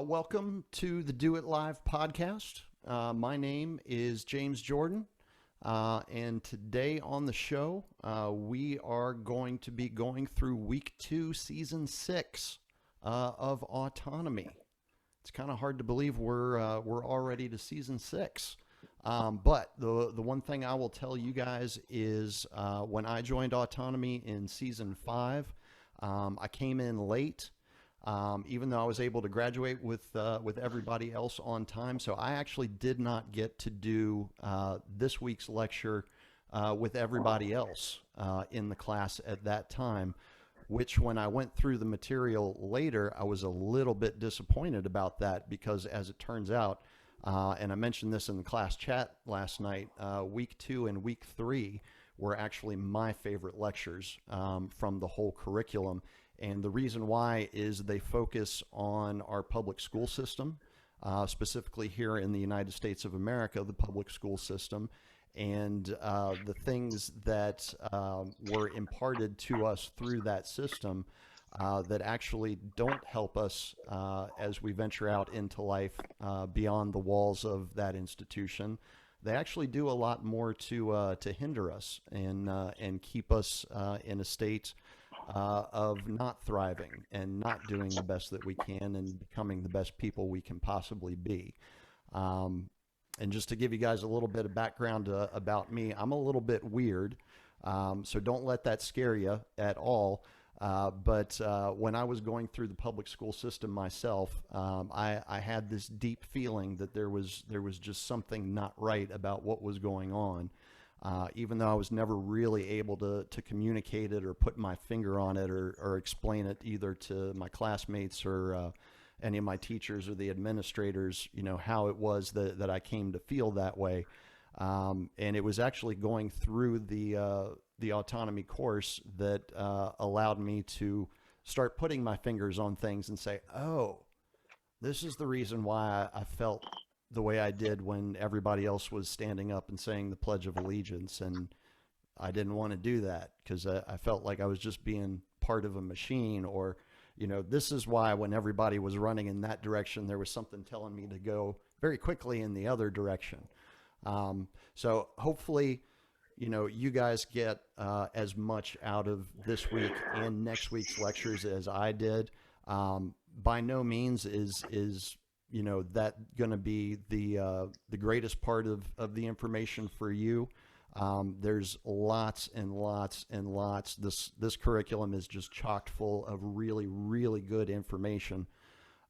Welcome to the Do It Live podcast. My name is James Jordan, and today on the show, we are going to be going through week 2, season 6 of Autonomy. It's kind of hard to believe we're already to season 6. But the one thing I will tell you guys is when I joined Autonomy in season 5, I came in late. Even though I was able to graduate with everybody else on time. So I actually did not get to do this week's lecture with everybody else in the class at that time, which when I went through the material later, I was a little bit disappointed about that because as it turns out, and I mentioned this in the class chat last night, week 2 and week 3 were actually my favorite lectures from the whole curriculum. And the reason why is they focus on our public school system, specifically here in the United States of America, the public school system, and the things that were imparted to us through that system that actually don't help us as we venture out into life beyond the walls of that institution. They actually do a lot more to hinder us and keep us in a state of not thriving and not doing the best that we can and becoming the best people we can possibly be. And just to give you guys a little bit of background about me, I'm a little bit weird, so don't let that scare you at all. But when I was going through the public school system myself, I had this deep feeling that there was just something not right about what was going on. Even though I was never really able to communicate it or put my finger on it or explain it either to my classmates or any of my teachers or the administrators, you know, how it was that I came to feel that way. And it was actually going through the autonomy course that allowed me to start putting my fingers on things and say, oh, this is the reason why I felt the way I did when everybody else was standing up and saying the Pledge of Allegiance. And I didn't want to do that because I felt like I was just being part of a machine. Or, you know, this is why when everybody was running in that direction, there was something telling me to go very quickly in the other direction. So hopefully, you know, you guys get as much out of this week and next week's lectures as I did. By no means is you know, that going to be the greatest part of the information for you. There's lots and lots and lots. This curriculum is just chocked full of really, really good information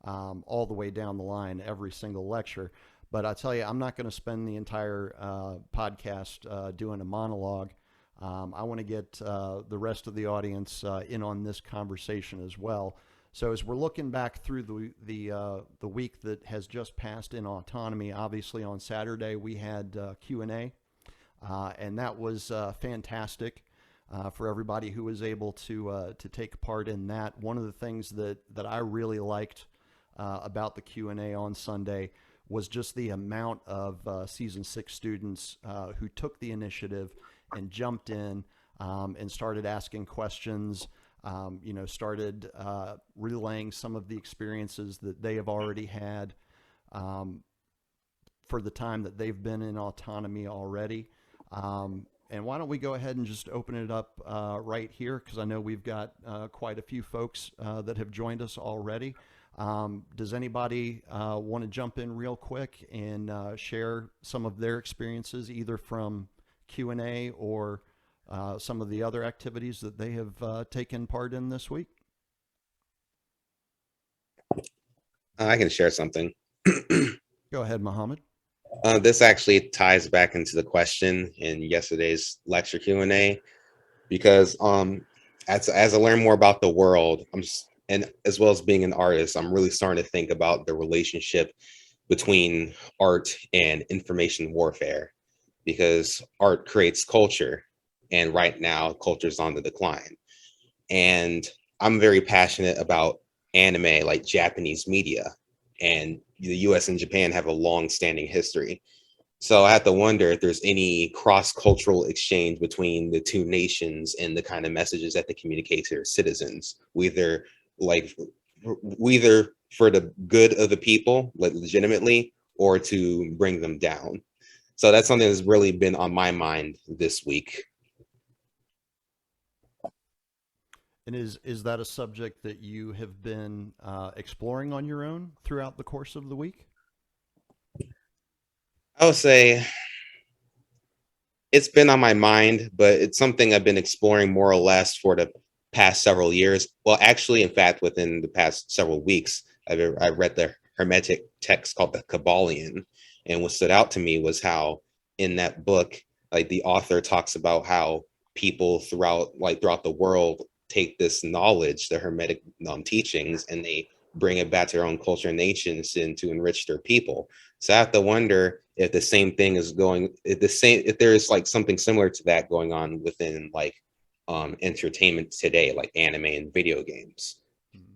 all the way down the line, every single lecture. But I tell you, I'm not going to spend the entire podcast doing a monologue. I want to get the rest of the audience in on this conversation as well. So as we're looking back through the week that has just passed in Autonomy, obviously on Saturday we had Q&A, and that was fantastic for everybody who was able to take part in that. One of the things that I really liked about the Q&A on Sunday was just the amount of season 6 students who took the initiative and jumped in and started asking questions. You know, started relaying some of the experiences that they have already had for the time that they've been in Autonomy already. And why don't we go ahead and just open it up right here, because I know we've got quite a few folks that have joined us already. Does anybody want to jump in real quick and share some of their experiences, either from Q&A or some of the other activities that they have taken part in this week? I can share something. Go ahead, Mohammed. This actually ties back into the question in yesterday's lecture Q&A, because as I learn more about the world, and as well as being an artist, I'm really starting to think about the relationship between art and information warfare, because art creates culture and right now culture's on the decline. And I'm very passionate about anime, like Japanese media, and the US and Japan have a long-standing history. So I have to wonder if there's any cross-cultural exchange between the two nations and the kind of messages that they communicate to their citizens, like whether for the good of the people, like legitimately, or to bring them down. So that's something that's really been on my mind this week. And is that a subject that you have been exploring on your own throughout the course of the week? I would say it's been on my mind, but it's something I've been exploring more or less for the past several years. Well, actually, in fact, within the past several weeks, I read the Hermetic text called the Kabbalion. And what stood out to me was how in that book, like the author talks about how people throughout the world take this knowledge, the Hermetic teachings, and they bring it back to their own culture and nations and to enrich their people. So I have to wonder if the same thing is if there's like something similar to that going on within like entertainment today, like anime and video games. Hmm.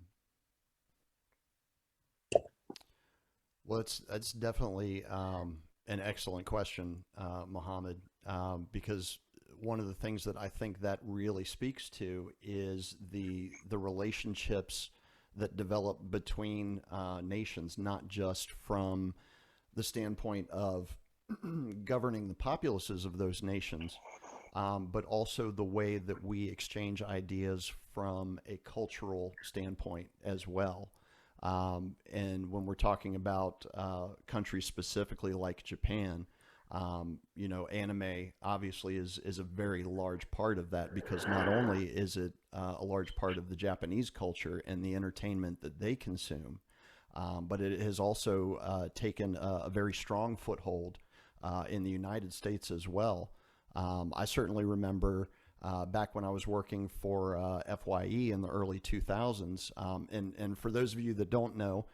Well, that's definitely an excellent question, Mohammed, because one of the things that I think that really speaks to is the relationships that develop between nations, not just from the standpoint of governing the populaces of those nations, but also the way that we exchange ideas from a cultural standpoint as well. And when we're talking about countries specifically like Japan, anime obviously is a very large part of that because not only is it a large part of the Japanese culture and the entertainment that they consume, but it has also taken a very strong foothold in the United States as well. I certainly remember back when I was working for FYE in the early 2000s. And for those of you that don't know,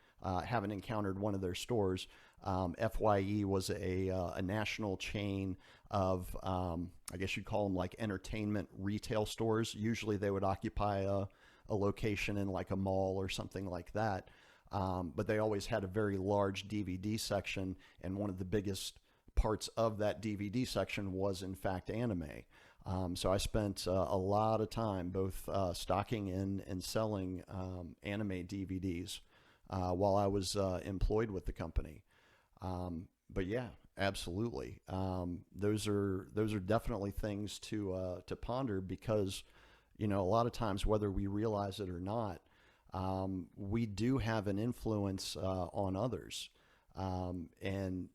haven't encountered one of their stores, FYE was a national chain of, I guess you'd call them like entertainment retail stores. Usually they would occupy a location in like a mall or something like that. But they always had a very large DVD section, and one of the biggest parts of that DVD section was, in fact, anime. So I spent a lot of time both stocking and selling anime DVDs while I was employed with the company. But yeah, absolutely. Those are definitely things to ponder because a lot of times, whether we realize it or not, we do have an influence on others. And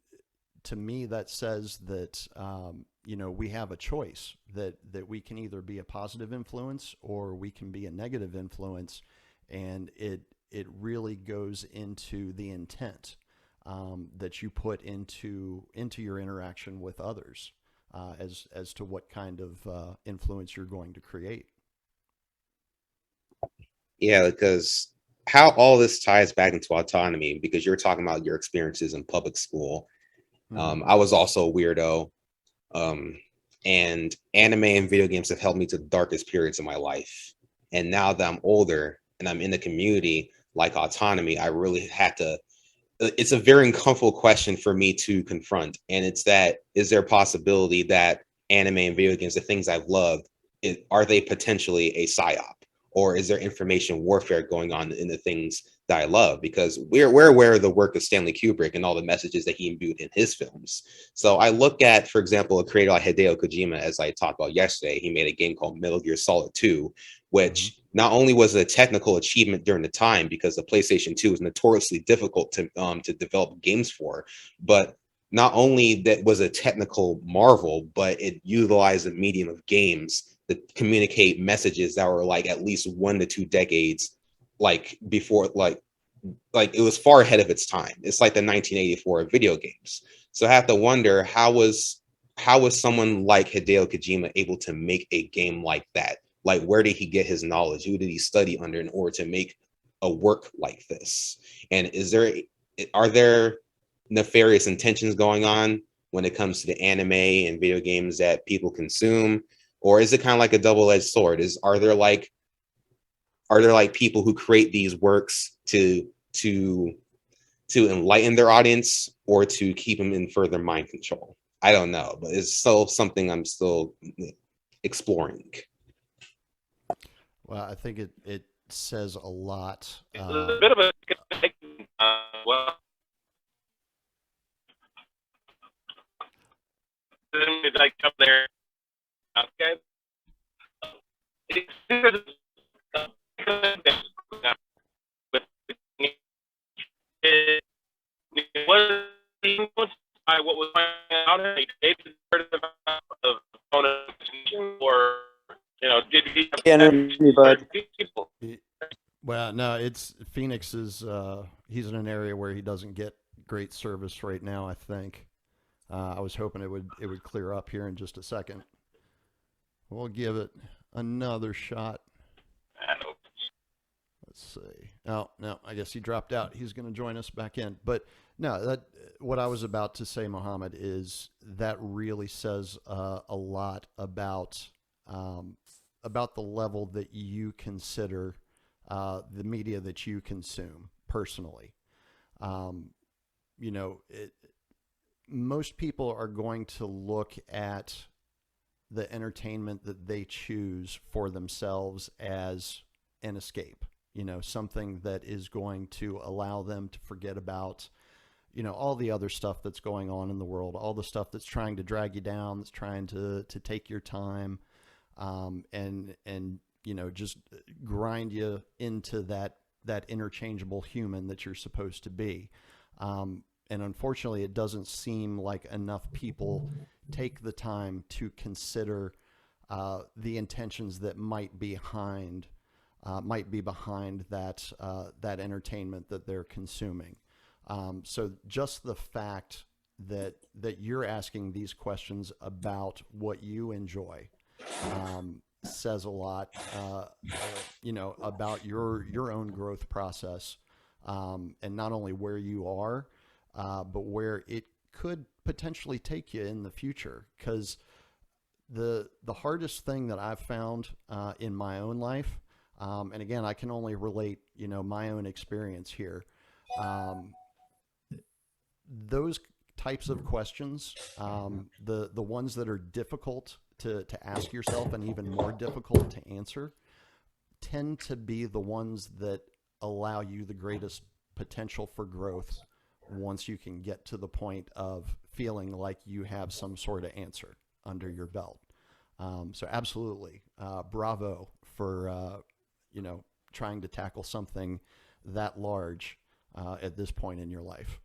to me, that says that we have a choice that we can either be a positive influence or we can be a negative influence, and it really goes into the intent that you put into your interaction with others as to what kind of influence you're going to create. Yeah, because how all this ties back into autonomy, because you're talking about your experiences in public school. Mm-hmm. I was also a weirdo. Um, and anime and video games have helped me to the darkest periods of my life. And now that I'm older and I'm in the community like autonomy, I really had to. It's a very uncomfortable question for me to confront. And it's that, is there a possibility that anime and video games, the things I've loved, are they potentially a psyop? Or is there information warfare going on in the things that I love? Because we're aware of the work of Stanley Kubrick and all the messages that he imbued in his films. So I look at, for example, a creator like Hideo Kojima, as I talked about yesterday. He made a game called Metal Gear Solid 2, Mm-hmm. which not only was a technical achievement during the time, because the PlayStation 2 is notoriously difficult to develop games for, but not only that was a technical marvel, but it utilized the medium of games to communicate messages that were like at least 1 to 2 decades like before, like it was far ahead of its time. It's like the 1984 of video games. So I have to wonder, how was someone like Hideo Kojima able to make a game like that? Like, where did he get his knowledge? Who did he study under in order to make a work like this? And are there nefarious intentions going on when it comes to the anime and video games that people consume? Or is it kind of like a double-edged sword? Are there like people who create these works to enlighten their audience or to keep them in further mind control? I don't know, but it's still something I'm still exploring. Well, I think it says a lot. It's a bit of a well, like up there. Okay. What was out of or did he people? Well, no, it's Phoenix is he's in an area where he doesn't get great service right now, I think. I was hoping it would clear up here in just a second. We'll give it another shot. Let's see. Oh, no, I guess he dropped out. He's going to join us back in. But no, what I was about to say, Mohammed, is that really says a lot about the level that you consider the media that you consume personally. Most people are going to look at the entertainment that they choose for themselves as an escape, something that is going to allow them to forget about, all the other stuff that's going on in the world, all the stuff that's trying to drag you down, that's trying to take your time, and just grind you into that interchangeable human that you're supposed to be. And unfortunately, it doesn't seem like enough people take the time to consider the intentions that might be behind that entertainment that they're consuming. So just the fact that you're asking these questions about what you enjoy says a lot, about your own growth process, and not only where you are, but where it could potentially take you in the future. Because the hardest thing that I've found in my own life, and again, I can only relate, my own experience here. Those types of questions, the ones that are difficult to ask yourself and even more difficult to answer, tend to be the ones that allow you the greatest potential for growth once you can get to the point of feeling like you have some sort of answer under your belt. So absolutely, bravo for, trying to tackle something that large at this point in your life.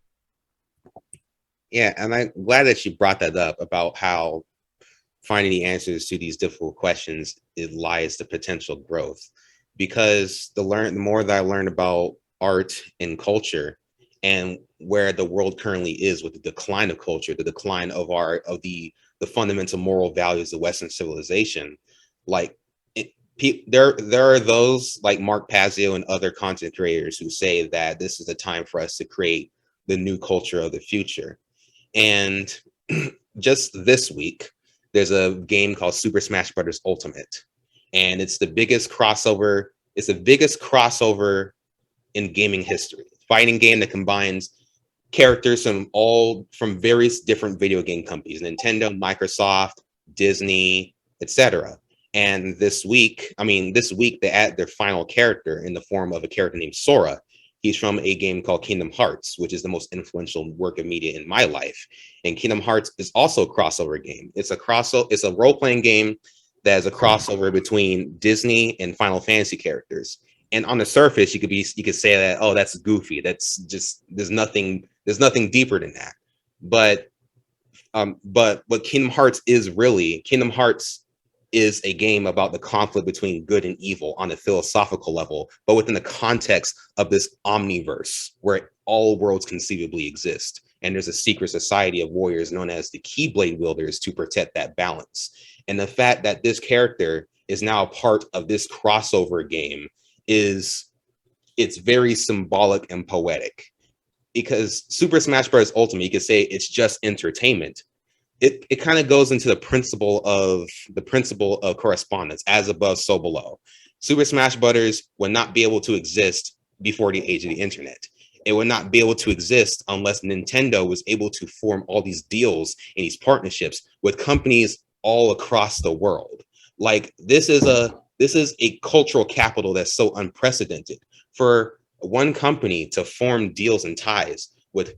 Yeah, and I'm glad that you brought that up about how finding the answers to these difficult questions, it lies the potential growth. Because the more that I learned about art and culture and where the world currently is with the decline of culture, the decline of the fundamental moral values of Western civilization, like there are those like Mark Pazio and other content creators who say that this is a time for us to create the new culture of the future. And just this week, there's a game called Super Smash Bros. Ultimate, and it's the biggest crossover. It's the biggest crossover in gaming history. Fighting game that combines characters from various different video game companies: Nintendo, Microsoft, Disney, etc. And this week they add their final character in the form of a character named Sora. He's from a game called Kingdom Hearts, which is the most influential work of media in my life. And Kingdom Hearts is also a crossover game. It's a role-playing game that is a crossover between Disney and Final Fantasy characters. And on the surface, you could say that, oh, that's goofy. That's just there's nothing deeper than that. But what Kingdom Hearts is a game about the conflict between good and evil on a philosophical level, but within the context of this omniverse where all worlds conceivably exist. And there's a secret society of warriors known as the Keyblade wielders to protect that balance. And the fact that this character is now a part of this crossover game it's very symbolic and poetic. Because Super Smash Bros. Ultimate, you could say it's just entertainment. it kind of goes into the principle of correspondence, as above, so below. Super Smash Brothers would not be able to exist before the age of the internet. It would not be able to exist unless Nintendo was able to form all these deals and these partnerships with companies all across the world. Like this is a cultural capital that's so unprecedented. For one company to form deals and ties with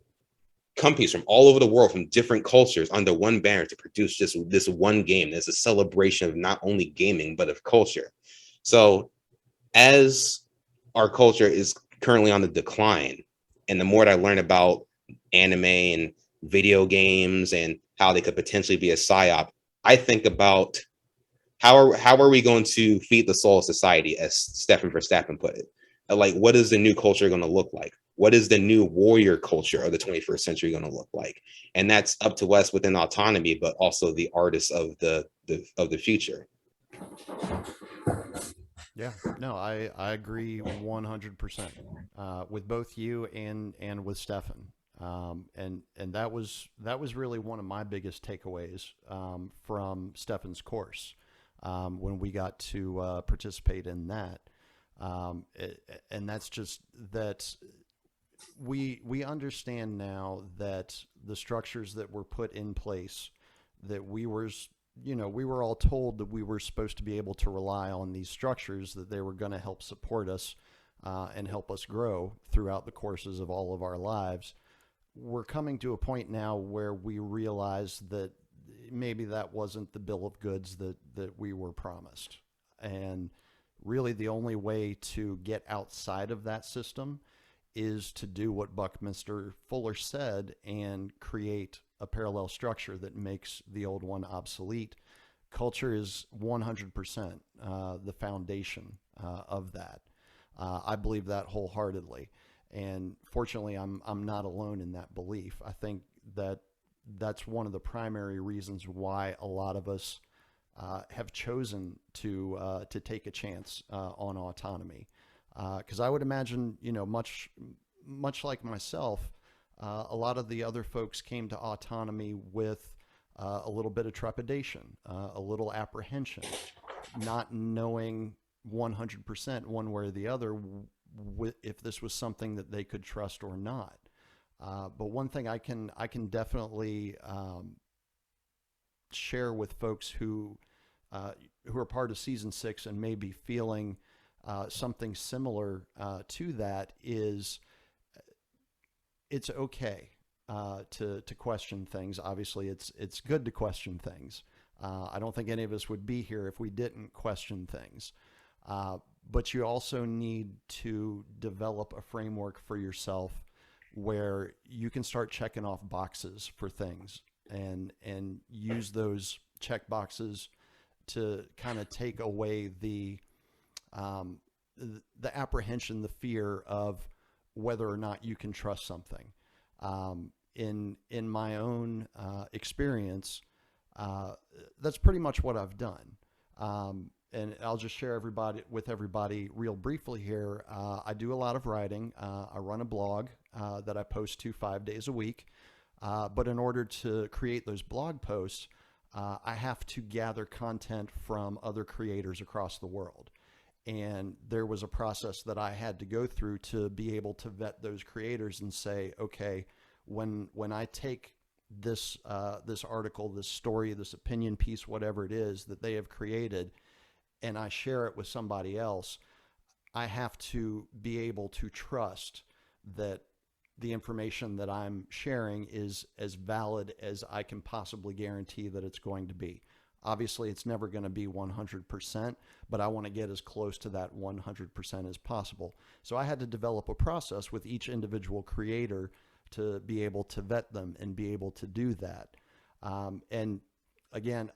companies from all over the world, from different cultures, under one banner to produce just this one game. There's a celebration of not only gaming, but of culture. So as our culture is currently on the decline, and the more that I learn about anime and video games and how they could potentially be a psyop, I think about how are we going to feed the soul of society, as Stefan Verstappen put it? Like, what is the new culture going to look like? What is the new warrior culture of the 21st century going to look like? And that's up to us within Autonomy, but also the artists of the future. Yeah, no, I agree 100% with both you and with Stefan. And that was really one of my biggest takeaways from Stefan's course when we got to participate in that. And that's just that we understand now that the structures that were put in place, that we were all told that we were supposed to be able to rely on these structures, that they were going to help support us and help us grow throughout the courses of all of our lives. We're coming to a point now where we realize that maybe that wasn't the bill of goods that we were promised. And really the only way to get outside of that system is to do what Buckminster Fuller said and create a parallel structure that makes the old one obsolete. Culture is 100% the foundation of that. I believe that wholeheartedly. And fortunately, I'm not alone in that belief. I think that that's one of the primary reasons why a lot of us have chosen to take a chance on Autonomy. Because I would imagine, much like myself, a lot of the other folks came to Autonomy with a little bit of trepidation, a little apprehension, not knowing 100% one way or the other if this was something that they could trust or not. But one thing I can definitely share with folks who are part of season 6 and may be feeling something similar to that is it's okay to question things. Obviously, it's good to question things. I don't think any of us would be here if we didn't question things. But you also need to develop a framework for yourself where you can start checking off boxes for things and use those check boxes to kind of take away the apprehension, the fear of whether or not you can trust something. In my own experience, that's pretty much what I've done. And I'll just share with everybody real briefly here. I do a lot of writing. I run a blog that I post to 5 days a week. But in order to create those blog posts, I have to gather content from other creators across the world. And there was a process that I had to go through to be able to vet those creators and say, okay, when I take this article, this story, this opinion piece, whatever it is that they have created, and I share it with somebody else, I have to be able to trust that the information that I'm sharing is as valid as I can possibly guarantee that it's going to be. Obviously, it's never going to be 100%, but I want to get as close to that 100% as possible. So I had to develop a process with each individual creator to be able to vet them and be able to do that. And again,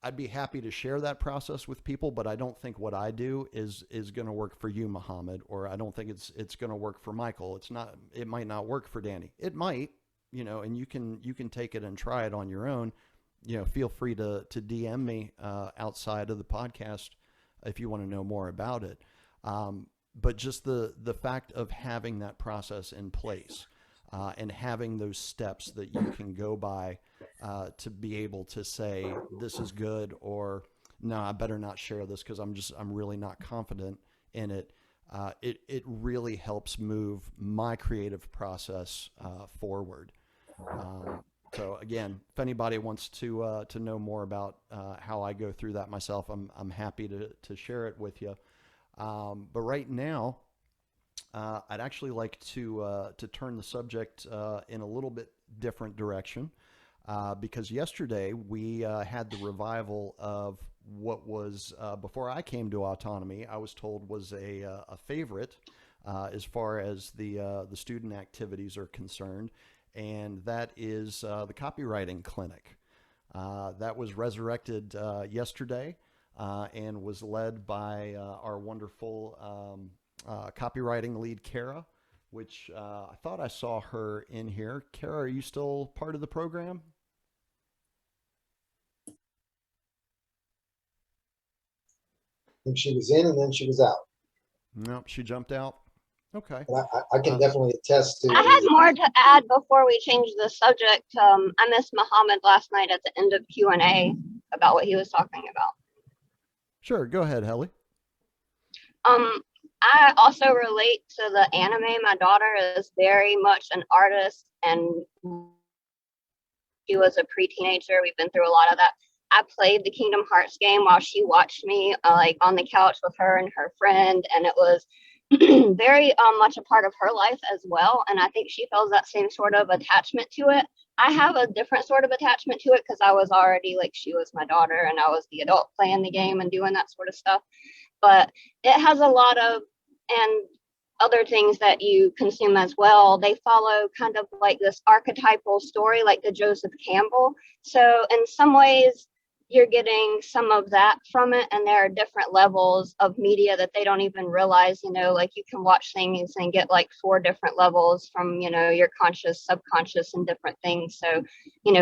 I'd be happy to share that process with people, but I don't think what I do is going to work for you, Muhammad, or I don't think it's going to work for Michael. It might not work for Danny. It might, and you can take it and try it on your own. Feel free to DM me outside of the podcast if you want to know more about it. But just the fact of having that process in place and having those steps that you can go by to be able to say this is good, or no, I better not share this because I'm really not confident in it. It really helps move my creative process forward. So again, if anybody wants to know more about how I go through that myself, I'm happy to share it with you. But right now, I'd actually like to turn the subject in a little bit different direction, because yesterday we had the revival of what was, before I came to Autonomy, I was told was a favorite as far as the student activities are concerned, and that is the Copywriting Clinic. That was resurrected yesterday and was led by our wonderful copywriting lead, Kara, which I thought I saw her in here. Kara, are you still part of the program? I think she was in and then she was out. Nope, she jumped out. Okay. But I can definitely attest to. I had more to add before we change the subject. I missed Muhammad last night at the end of Q&A about what he was talking about. Sure, go ahead, Helly. I also relate to the anime. My daughter is very much an artist, and she was a pre-teenager. We've been through a lot of that. I played the Kingdom Hearts game while she watched me, like on the couch with her and her friend, and it was very much a part of her life as well. And I think she feels that same sort of attachment to it. I have a different sort of attachment to it because I was already, like, she was my daughter and I was the adult playing the game and doing that sort of stuff. But it has a lot of, and other things that you consume as well, they follow kind of like this archetypal story, like the Joseph Campbell. So in some ways, you're getting some of that from it, and there are different levels of media that they don't even realize, like you can watch things and get like 4 different levels from, your conscious, subconscious, and different things. So,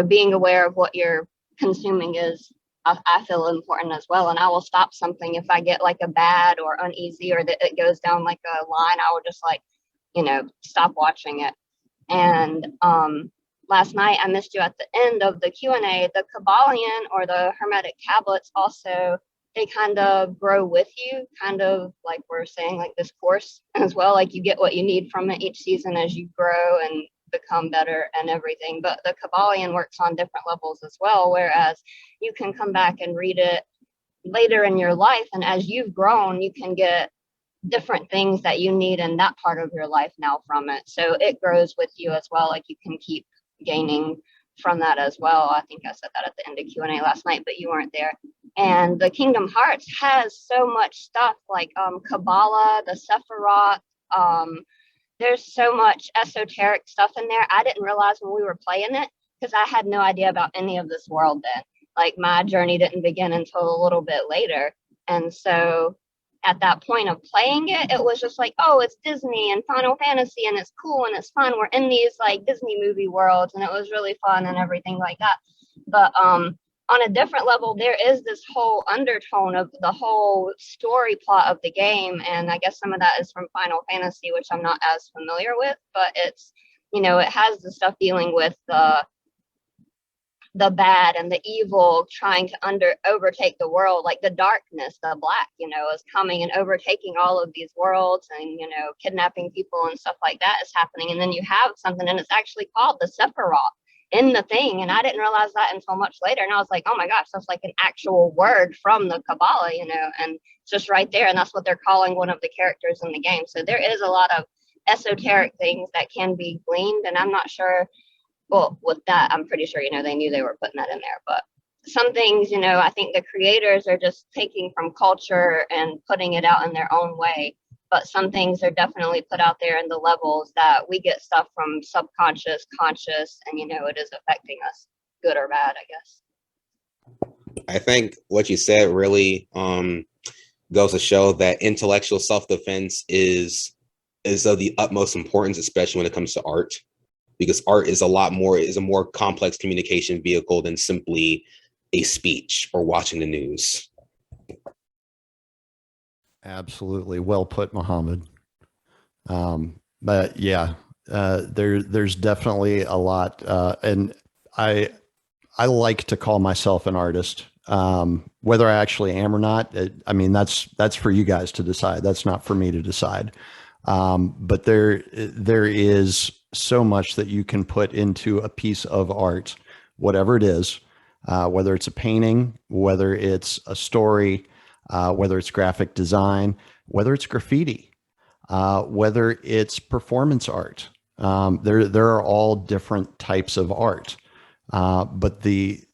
being aware of what you're consuming is, I feel, important as well. And I will stop something if I get like a bad or uneasy, or that it goes down like a line. I will just stop watching it. And last night I missed you at the end of the Q&A. The Kabbalion, or the Hermetic tablets, also, they kind of grow with you, kind of like we're saying, like this course as well. Like you get what you need from it each season as you grow and become better and everything. But the Kabbalion works on different levels as well, whereas you can come back and read it later in your life, and as you've grown, you can get different things that you need in that part of your life now from it. So it grows with you as well. Like you can keep gaining from that as well. I think I said that at the end of Q&A last night, but you weren't there. And the Kingdom Hearts has so much stuff, like Kabbalah, the Sephiroth. There's so much esoteric stuff in there. I didn't realize when we were playing it, because I had no idea about any of this world then. Like my journey didn't begin until a little bit later. And so at that point of playing it, it was just like, oh, it's Disney and Final Fantasy, and it's cool and it's fun. We're in these like Disney movie worlds, and it was really fun and everything like that. But on a different level, there is this whole undertone of the whole story plot of the game. And I guess some of that is from Final Fantasy, which I'm not as familiar with, but it's, it has the stuff dealing with the bad and the evil trying to overtake the world, like the darkness, the black, is coming and overtaking all of these worlds, and, kidnapping people and stuff like that is happening. And then you have something, and it's actually called the Sephiroth in the thing. And I didn't realize that until much later. And I was like, oh my gosh, that's like an actual word from the Kabbalah, and it's just right there. And that's what they're calling one of the characters in the game. So there is a lot of esoteric things that can be gleaned. And I'm not sure, well, with that, I'm pretty sure, they knew they were putting that in there. But some things, I think the creators are just taking from culture and putting it out in their own way. But some things are definitely put out there in the levels that we get stuff from subconscious, conscious, and, it is affecting us, good or bad, I guess. I think what you said really goes to show that intellectual self-defense is of the utmost importance, especially when it comes to art, because art is a more complex communication vehicle than simply a speech or watching the news. Absolutely. Well put, Muhammad. But yeah, there's definitely a lot. And I I like to call myself an artist. Whether I actually am or not, I mean, that's for you guys to decide. That's not for me to decide. But there is so much that you can put into a piece of art, whatever it is, whether it's a painting, whether it's a story, whether it's graphic design, whether it's graffiti, whether it's performance art. There are all different types of art, but the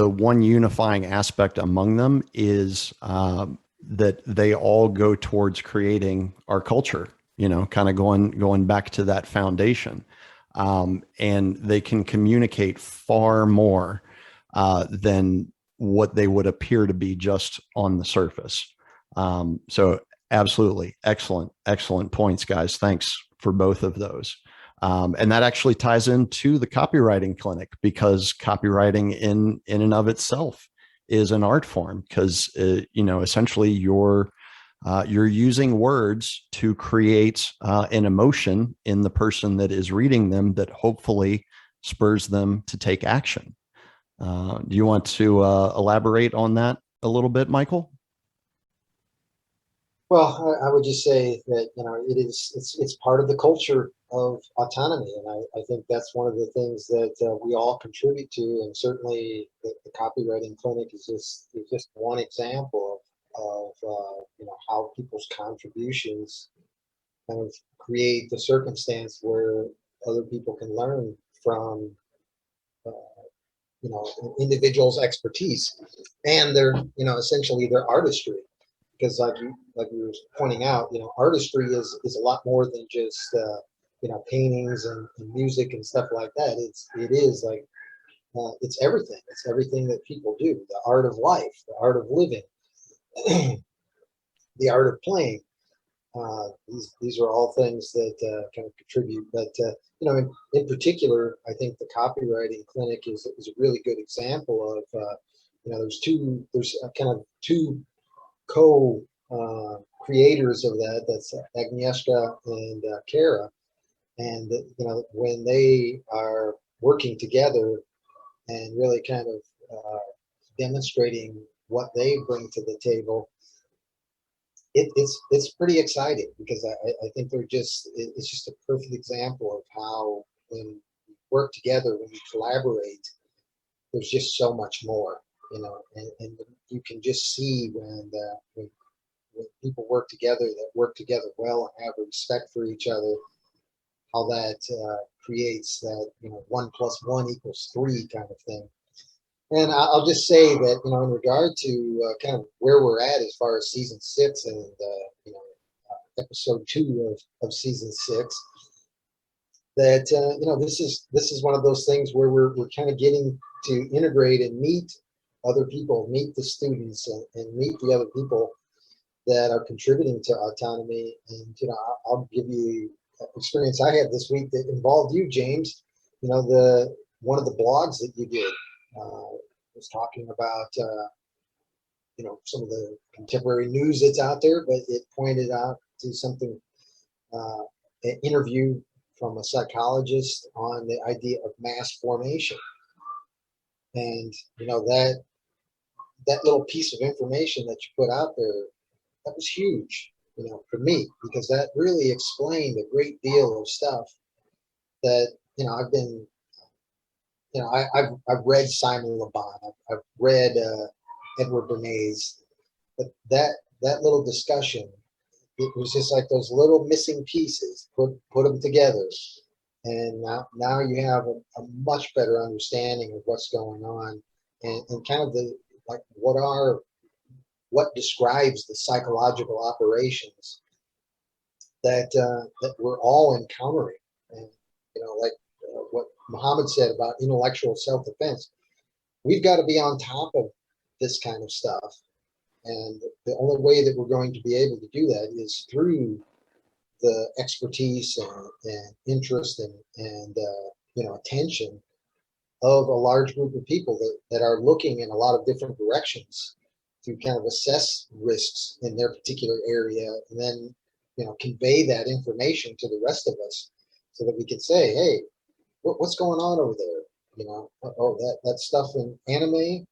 one unifying aspect among them is that they all go towards creating our culture. You know, kind of going back to that foundation, and they can communicate far more than what they would appear to be just on the surface. So absolutely excellent points, guys. Thanks for both of those. And that actually ties into the copywriting clinic, because copywriting in and of itself is an art form, because you know, essentially you're using words to create an emotion in the person that is reading them that hopefully spurs them to take action. Do you want to elaborate on that a little bit, Michael? Well, I would just say that, you know, it's part of the culture of autonomy, and I think that's one of the things that we all contribute to, and certainly the copywriting clinic is just one example of you know, how people's contributions kind of create the circumstance where other people can learn from uh, you know, an individual's expertise and their, you know, essentially their artistry. Because like you were pointing out, you know, artistry is a lot more than just you know, paintings and music and stuff like that. It is like it's everything. It's everything that people do. The art of life, the art of living, the art of playing. These are all things that kind of contribute. But you know, in particular, I think the copywriting clinic is a really good example of you know, there's kind of two co creators of that. That's Agnieszka and Kara, and you know, when they are working together and really kind of demonstrating what they bring to the table, it's pretty exciting, because I think it's just a perfect example of how when we work together, when we collaborate, there's just so much more, you know, and you can just see when people work together, that work together well and have respect for each other, how that creates that, you know, 1 + 1 = 3 kind of thing. And I'll just say that, you know, in regard to kind of where we're at as far as season 6 and you know, episode 2 of season 6, that you know, this is one of those things where we're kind of getting to integrate and meet other people, meet the students, and meet the other people that are contributing to autonomy. And you know, I'll give you an experience I had this week that involved you, James. You know, one of the blogs that you did was talking about you know, some of the contemporary news that's out there, but it pointed out to something, an interview from a psychologist on the idea of mass formation. And you know, that little piece of information that you put out there, that was huge, you know, for me, because that really explained a great deal of stuff that, you know, I've been, you know, I've read Simon Le Bon, I've read Edward Bernays, but that little discussion, it was just like those little missing pieces, put them together, and now you have a much better understanding of what's going on, and kind of the, like, what describes the psychological operations that that we're all encountering. And you know, like what Muhammad said about intellectual self-defense, we've got to be on top of this kind of stuff, and the only way that we're going to be able to do that is through the expertise and interest and you know, attention of a large group of people that are looking in a lot of different directions to kind of assess risks in their particular area, and then, you know, convey that information to the rest of us so that we can say, hey, what's going on over there? You know, oh, that stuff in anime,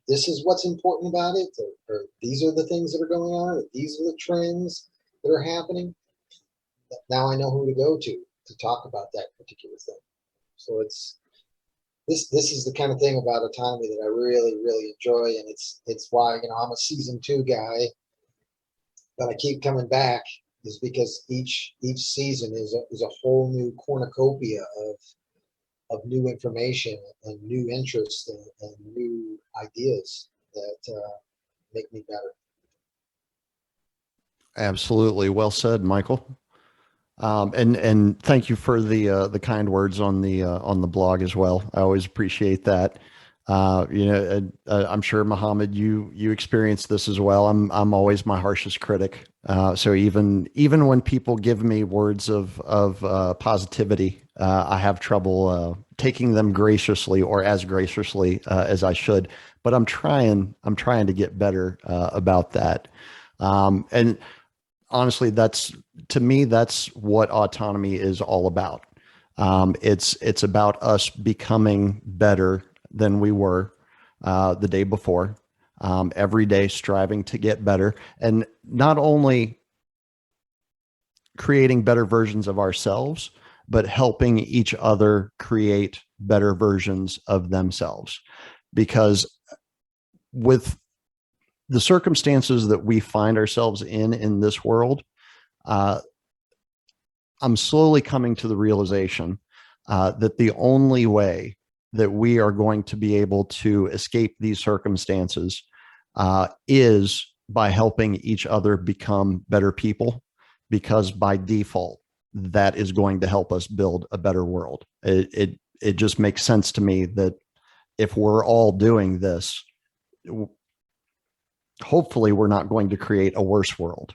this is what's important about it, or these are the things that are going on, or these are the trends that are happening. Now I know who to go to talk about that particular thing. So it's this is the kind of thing about autonomy that I really, really enjoy, and it's why, you know, I'm a season 2 guy, but I keep coming back, is because each season is a whole new cornucopia of new information and new interests and new ideas that make me better. Absolutely. Well said, Michael. And thank you for the kind words on the blog as well. I always appreciate that. I'm sure, Muhammad, you experienced this as well. I'm always my harshest critic. So even when people give me words of positivity, I have trouble taking them graciously or as graciously as I should. But I'm trying to get better about that. And honestly, to me, that's what autonomy is all about. It's about us becoming better than we were the day before, every day striving to get better, and not only creating better versions of ourselves, but helping each other create better versions of themselves. Because with the circumstances that we find ourselves in this world, I'm slowly coming to the realization that the only way that we are going to be able to escape these circumstances is by helping each other become better people, because by default, that is going to help us build a better world. It just makes sense to me that if we're all doing this, hopefully we're not going to create a worse world.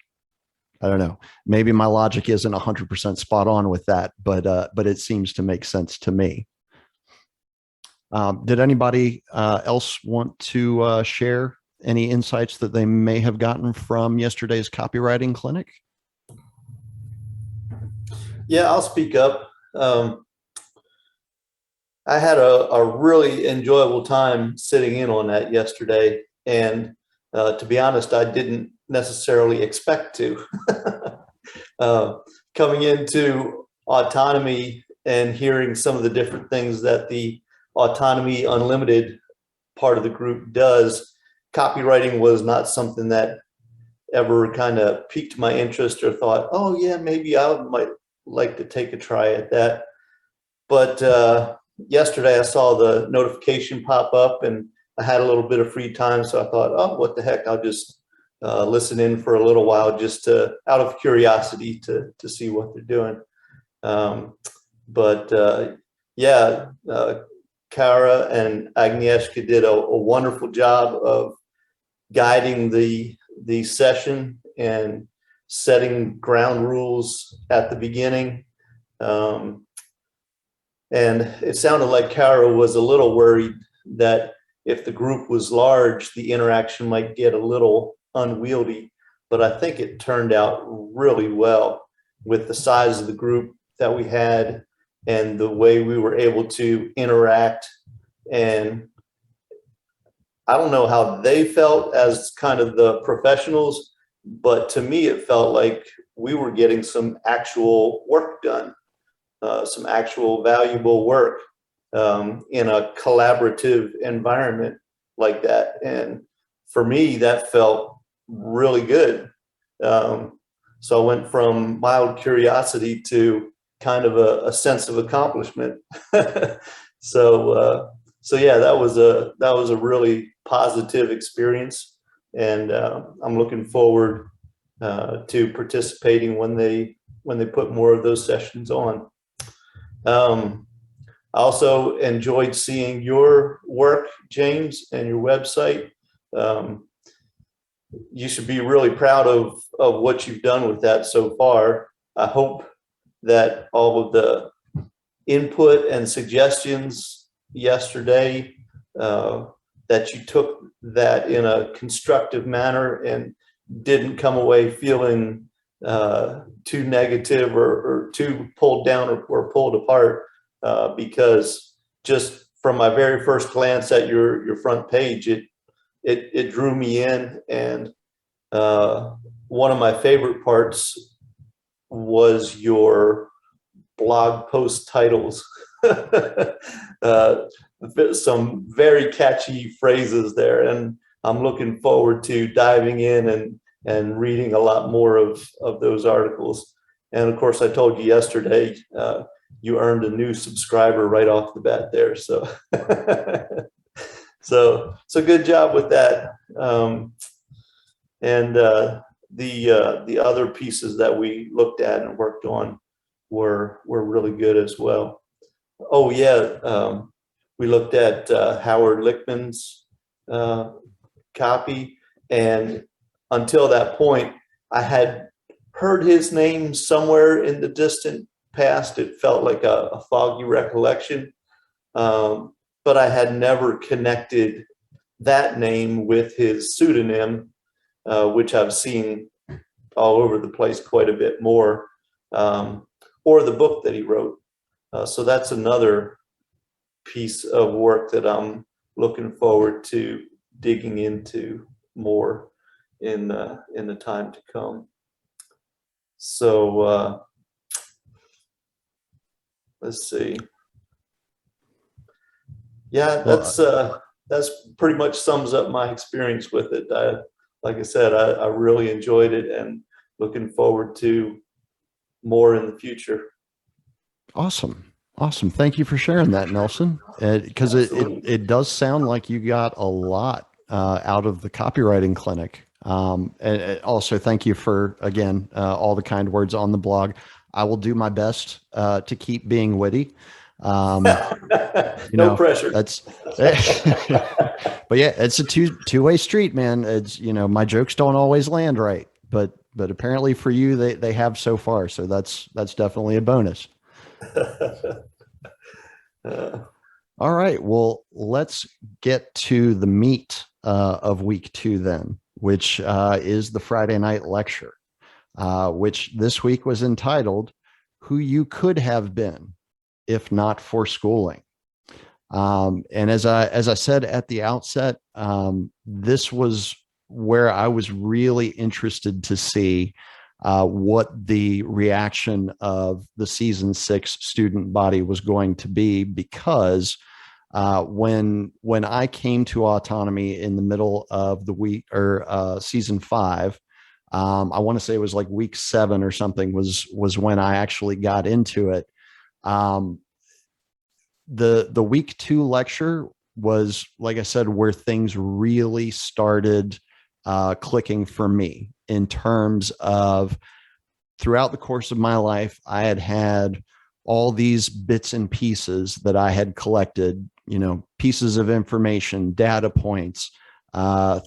I don't know. Maybe my logic isn't 100% spot on with that, but it seems to make sense to me. Did anybody else want to share any insights that they may have gotten from yesterday's copywriting clinic? Yeah, I'll speak up. I had a really enjoyable time sitting in on that yesterday. And to be honest, I didn't necessarily expect to. Coming into autonomy and hearing some of the different things that the Autonomy Unlimited part of the group does, copywriting was not something that ever kind of piqued my interest or thought, oh yeah, maybe I might like to take a try at that. But yesterday I saw the notification pop up and I had a little bit of free time. So I thought, oh, what the heck, I'll just listen in for a little while, just out of curiosity to see what they're doing. Kara and Agnieszka did a wonderful job of guiding the session and setting ground rules at the beginning. And it sounded like Kara was a little worried that if the group was large, the interaction might get a little unwieldy, but I think it turned out really well with the size of the group that we had and the way we were able to interact. And I don't know how they felt as kind of the professionals, but to me, it felt like we were getting some actual work done, some actual valuable work in a collaborative environment like that. And for me, that felt really good. So I went from mild curiosity to kind of a sense of accomplishment. So yeah, that was a really positive experience, and I'm looking forward to participating when they put more of those sessions on. I also enjoyed seeing your work, James, and your website. You should be really proud of what you've done with that so far. I hope that all of the input and suggestions yesterday, that you took that in a constructive manner and didn't come away feeling too negative or too pulled down or pulled apart, because just from my very first glance at your front page, it drew me in. And one of my favorite parts was your blog post titles. Some very catchy phrases there, and I'm looking forward to diving in and reading a lot more of those articles. And of course, I told you yesterday, you earned a new subscriber right off the bat there. So, so good job with that. And the other pieces that we looked at and worked on were really good as well. Oh yeah, we looked at Howard Lichtman's copy, and until that point, I had heard his name somewhere in the distant past. It felt like a foggy recollection, but I had never connected that name with his pseudonym, which I've seen all over the place quite a bit more, or the book that he wrote. So that's another piece of work that I'm looking forward to digging into more in the time to come. So let's see. Yeah, that's pretty much sums up my experience with it. Like I said, I really enjoyed it and looking forward to more in the future. Awesome. Thank you for sharing that, Nelson, because it does sound like you got a lot out of the copywriting clinic. And also thank you for, again, all the kind words on the blog. I will do my best to keep being witty. No pressure. That's, but yeah, it's a two-way street, man. It's, my jokes don't always land right, but apparently for you, they have so far. So that's definitely a bonus. All right. Well, let's get to the meat of week 2 then, which is the Friday night lecture, which this week was entitled "Who You Could Have Been If Not for Schooling." And as I said at the outset, this was where I was really interested to see what the reaction of the season 6 student body was going to be, because when I came to Autonomy in the middle of the week, or season 5, I want to say it was like week 7 or something was when I actually got into it. The week 2 lecture was, like I said, where things really started clicking for me, in terms of throughout the course of my life, I had all these bits and pieces that I had collected, pieces of information, data points,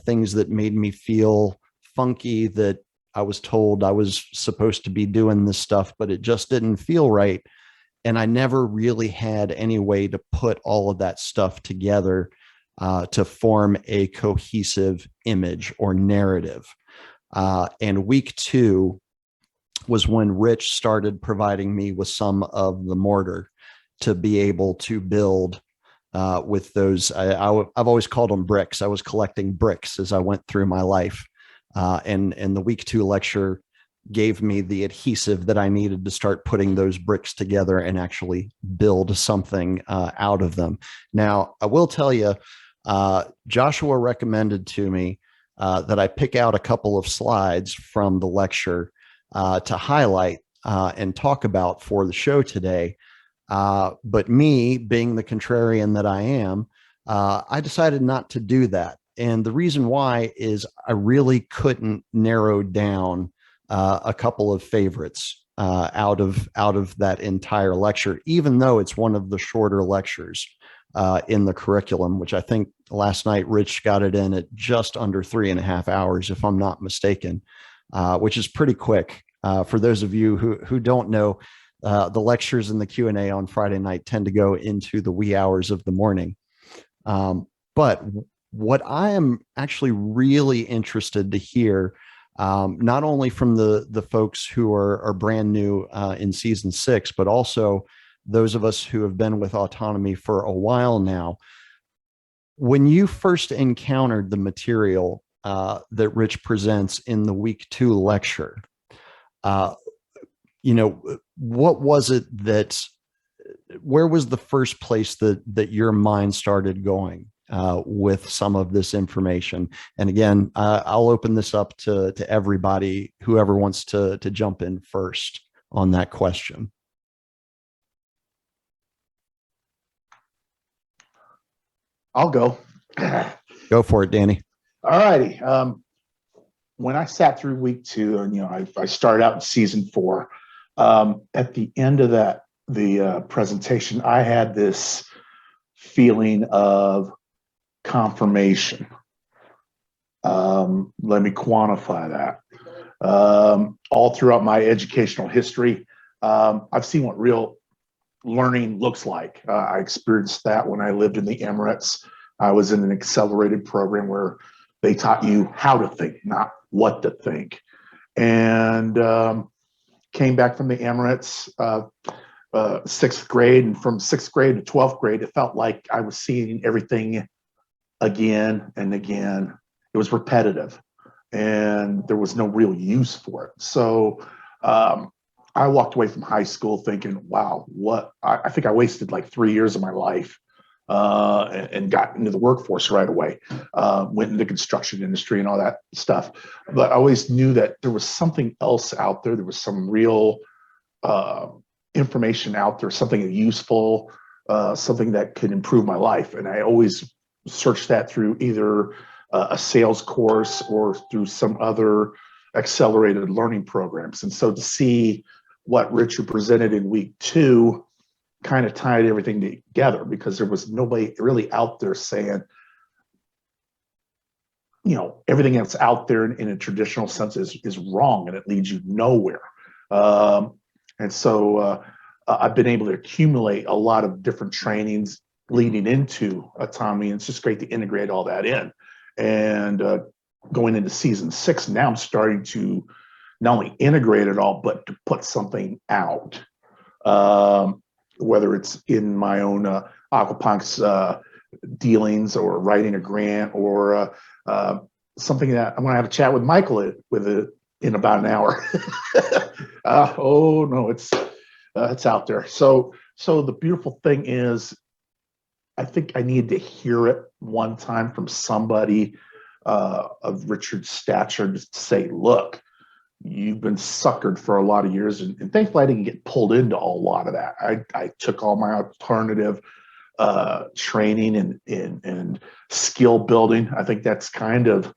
things that made me feel funky, that I was told I was supposed to be doing this stuff, but it just didn't feel right. And I never really had any way to put all of that stuff together to form a cohesive image or narrative. And week 2 was when Rich started providing me with some of the mortar to be able to build with those. I've always called them bricks. I was collecting bricks as I went through my life. And the week 2 lecture gave me the adhesive that I needed to start putting those bricks together and actually build something out of them. Now, I will tell you, Joshua recommended to me that I pick out a couple of slides from the lecture to highlight and talk about for the show today. But me, being the contrarian that I am, I decided not to do that. And the reason why is I really couldn't narrow down a couple of favorites out of that entire lecture, even though it's one of the shorter lectures in the curriculum, which I think last night Rich got it in at just under 3.5 hours, if I'm not mistaken, which is pretty quick. For those of you who don't know, the lectures and the Q&A on Friday night tend to go into the wee hours of the morning. But what I am actually really interested to hear, not only from the folks who are brand new in season 6, but also those of us who have been with Autonomy for a while now, when you first encountered the material that Rich presents in the week 2 lecture, what was it where was the first place that your mind started going with some of this information? And again, I'll open this up to everybody, whoever wants to jump in first on that question. I'll go. Go for it, Danny. All righty. When I sat through week 2, and I started out in season 4, at the end of the presentation, I had this feeling of confirmation. Let me quantify that. All throughout my educational history, I've seen what real learning looks like. I experienced that when I lived in the Emirates. I was in an accelerated program where they taught you how to think, not what to think. And came back from the Emirates, 6th grade, and from 6th grade to 12th grade, it felt like I was seeing everything again and again. It was repetitive, and there was no real use for it. So I walked away from high school thinking, wow, I think I wasted like 3 years of my life and got into the workforce right away. Went into the construction industry and all that stuff. But I always knew that there was something else out there. There was some real information out there, something useful, something that could improve my life. And I always searched that through either a sales course or through some other accelerated learning programs. And so to see what Richard presented in week 2 kind of tied everything together, because there was nobody really out there saying, everything that's out there in a traditional sense is wrong and it leads you nowhere. And so I've been able to accumulate a lot of different trainings leading into Autonomy, and it's just great to integrate all that in. And going into season 6, now I'm starting to not only integrate it all, but to put something out. Whether it's in my own aquaponics dealings or writing a grant or something that I'm going to have a chat with Michael in about an hour. Oh no, it's out there. So the beautiful thing is, I think I needed to hear it one time from somebody of Richard's stature to say, look, you've been suckered for a lot of years, and thankfully I didn't get pulled into a lot of that. I took all my alternative training and skill building. I think that's kind of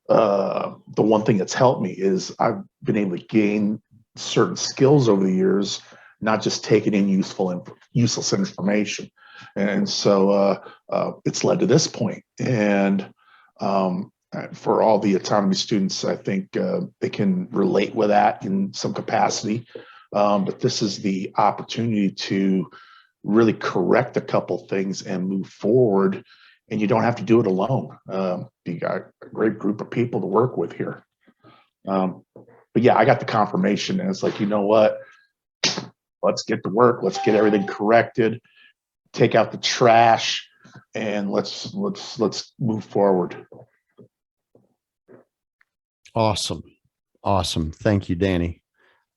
the one thing that's helped me is I've been able to gain certain skills over the years, not just taking in useful and useless information. And so it's led to this point. And for all the Autonomy students, I think they can relate with that in some capacity. But this is the opportunity to really correct a couple things and move forward. And you don't have to do it alone. You got a great group of people to work with here. But yeah, I got the confirmation, and it's like, you know what? Let's get to work. Let's get everything corrected. Take out the trash, and let's move forward. Awesome. Thank you, Danny.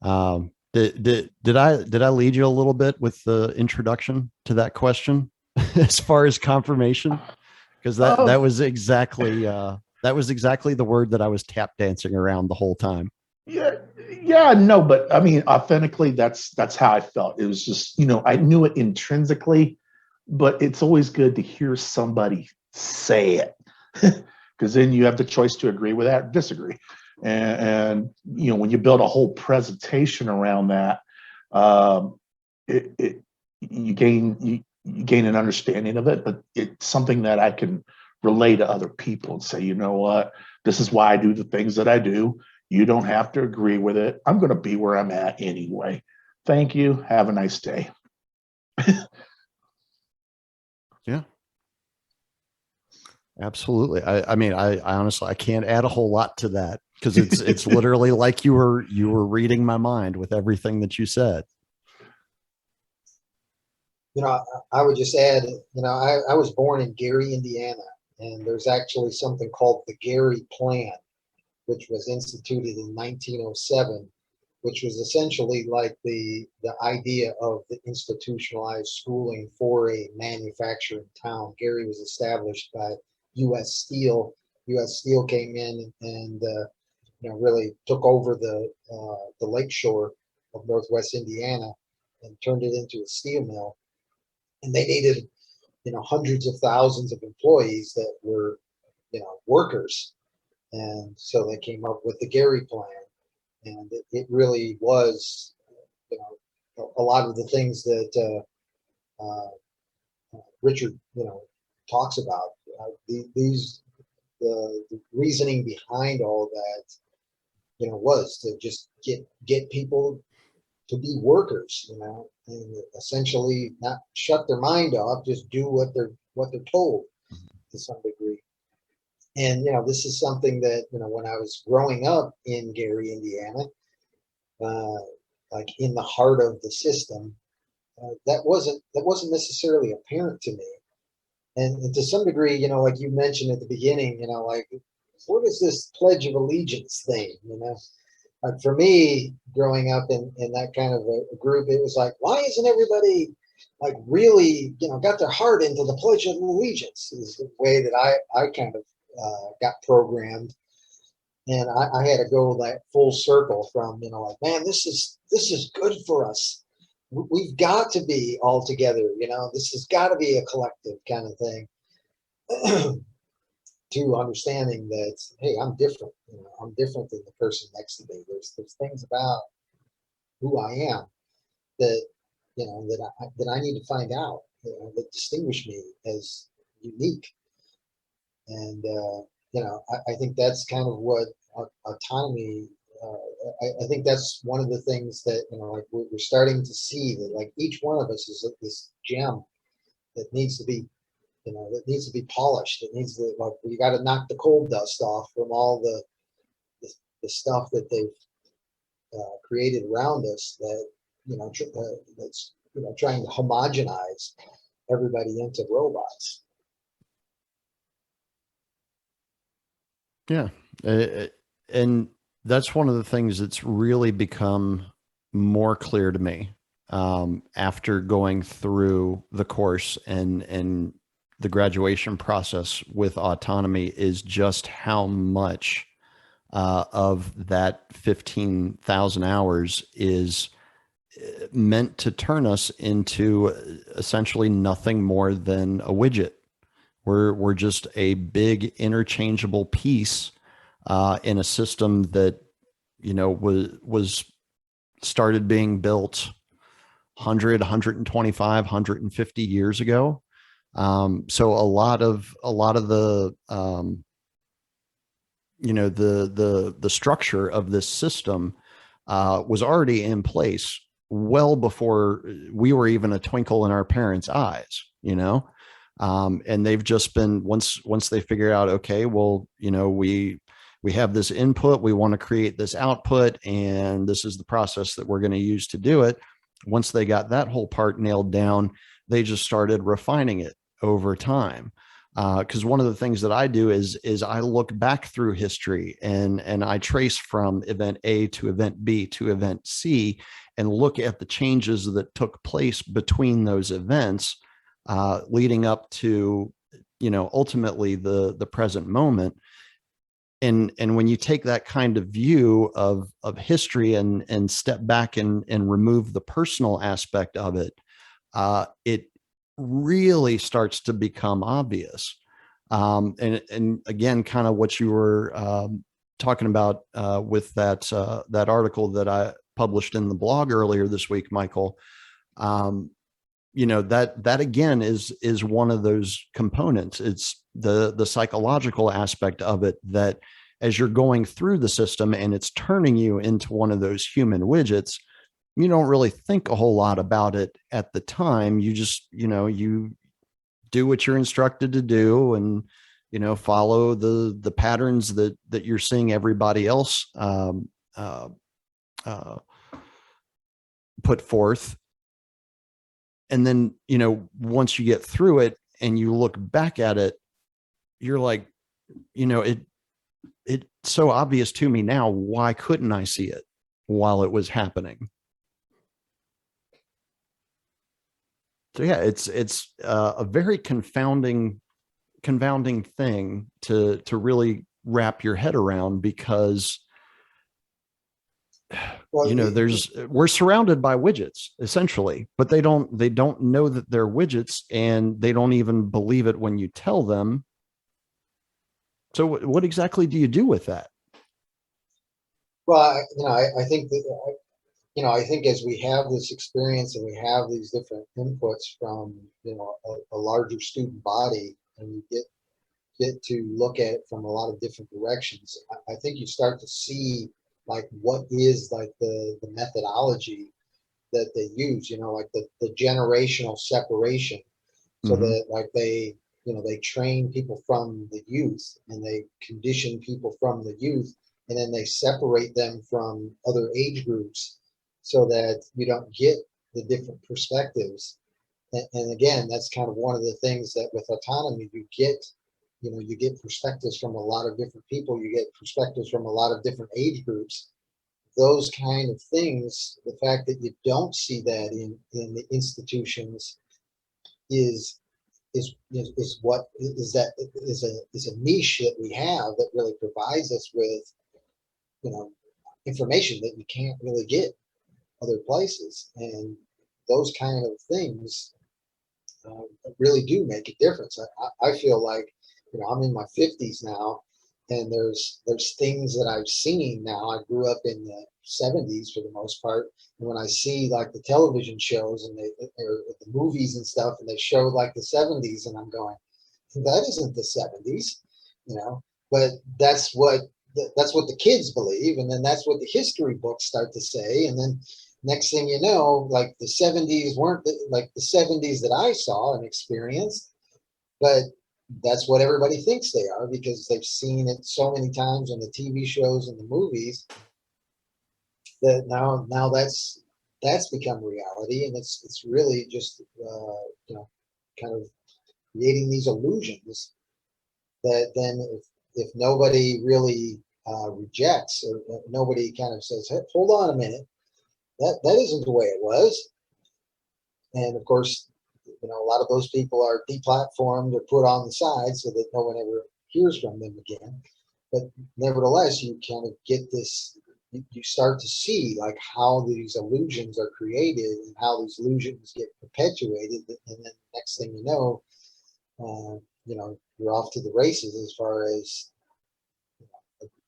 Did I lead you a little bit with the introduction to that question as far as confirmation? Because that was exactly the word that I was tap dancing around the whole time. Yeah, no, but I mean, authentically, that's how I felt. It was just, I knew it intrinsically, but it's always good to hear somebody say it, because then you have the choice to agree with that or disagree. And when you build a whole presentation around that, you gain an understanding of it, but it's something that I can relay to other people and say, you know what, this is why I do the things that I do. You don't have to agree with it. I'm going to be where I'm at anyway. Thank you. Have a nice day. Yeah, absolutely. I mean, I honestly, I can't add a whole lot to that, because it's literally like you were reading my mind with everything that you said. You know, I would just add, you know, I was born in Gary, Indiana, and there's actually something called the Gary Plan, which was instituted in 1907, which was essentially like the idea of the institutionalized schooling for a manufacturing town. Gary was established by U.S. Steel. U.S. Steel came in and you know, really took over the lakeshore of Northwest Indiana and turned it into a steel mill. And they needed, you know, hundreds of thousands of employees that were, you know, workers. And so they came up with the Gary Plan. And it really was, you know, a lot of the things that Richard, you know, talks about. The reasoning behind all that, you know, was to just get people to be workers, you know, and essentially not shut their mind off, just do what they're told to some degree. And you know, this is something that, you know, when I was growing up in Gary, Indiana, like in the heart of the system, that wasn't necessarily apparent to me. And to some degree, you know, like you mentioned at the beginning, you know, like what is this Pledge of Allegiance thing, you know? Like for me, growing up in that kind of a group, it was like, why isn't everybody like really, you know, got their heart into the Pledge of Allegiance? Is the way that I kind of got programmed, and I had to go that full circle from, you know, like, man, this is good for us. We've got to be all together, you know. This has got to be a collective kind of thing. To understanding that, hey, I'm different. You know, I'm different than the person next to me. There's things about who I am that, you know, that I need to find out, you know, that distinguish me as unique. And you know, I think that's kind of what autonomy. I think that's one of the things that, you know, like we're starting to see that like each one of us is this gem that needs to be, you know, that needs to be polished. It needs to, like, you got to knock the coal dust off from all the stuff that they've created around us that, you know, that's, you know, trying to homogenize everybody into robots. Yeah. And that's one of the things that's really become more clear to me after going through the course and the graduation process with autonomy, is just how much of that 15,000 hours is meant to turn us into essentially nothing more than a widget. We're just a big interchangeable piece in a system that, you know, was started being built 100, 125, 150 years ago. So a lot of the, you know, the structure of this system was already in place well before we were even a twinkle in our parents' eyes, you know. And they've just been, once they figure out, okay, well, you know, we have this input, we want to create this output, and this is the process that we're going to use to do it. Once they got that whole part nailed down, they just started refining it over time. Because one of the things that I do is I look back through history and I trace from event A to event B to event C and look at the changes that took place between those events, leading up to, you know, ultimately the present moment. And when you take that kind of view of history and step back and remove the personal aspect of it, it really starts to become obvious. And again, kind of what you were talking about with that article that I published in the blog earlier this week, Michael. You know, that again is one of those components. It's the psychological aspect of it, that as you're going through the system and it's turning you into one of those human widgets, you don't really think a whole lot about it at the time. You just, you know, you do what you're instructed to do, and, you know, follow the patterns that you're seeing everybody else put forth. and then, once you get through it and you look back at it, you're like, it's so obvious to me now. Why couldn't I see it while it was happening? So yeah, it's a very confounding thing to really wrap your head around, because Well, we're surrounded by widgets essentially, but they don't know that they're widgets, and they don't even believe it when you tell them. So what exactly do you do with that? well, I think that, I think as we have this experience and we have these different inputs from, a larger student body, and you get to look at it from a lot of different directions, I think you start to see like what is like the methodology that they use, like the generational separation, so that like they train people from the youth, and they condition people from the youth, and then they separate them from other age groups so that you don't get the different perspectives. And again, that's kind of one of the things that with autonomy you get, you get perspectives from a lot of different people, you get perspectives from a lot of different age groups. Those kind of things, the fact that you don't see that in the institutions is a niche that we have that really provides us with, information that you can't really get other places. And those kind of things really do make a difference. I feel like, I'm in my 50s now, and there's things that I've seen now. I grew up in the 70s for the most part, and when I see like the television shows and or the movies and stuff, and they show like the 70s, and I'm going, that isn't the 70s, but that's what the kids believe, and then that's what the history books start to say, and then next thing you know, like the 70s weren't like the 70s that I saw and experienced, but that's what everybody thinks they are because they've seen it so many times on the TV shows and the movies, that now that's become reality. And it's really just kind of creating these illusions that then if nobody really rejects, or nobody kind of says, hey, hold on a minute, that isn't the way it was. And of course, a lot of those people are deplatformed or put on the side so that no one ever hears from them again. But nevertheless, you kind of get this, you start to see like how these illusions are created and how these illusions get perpetuated. And then next thing you know, you're off to the races as far as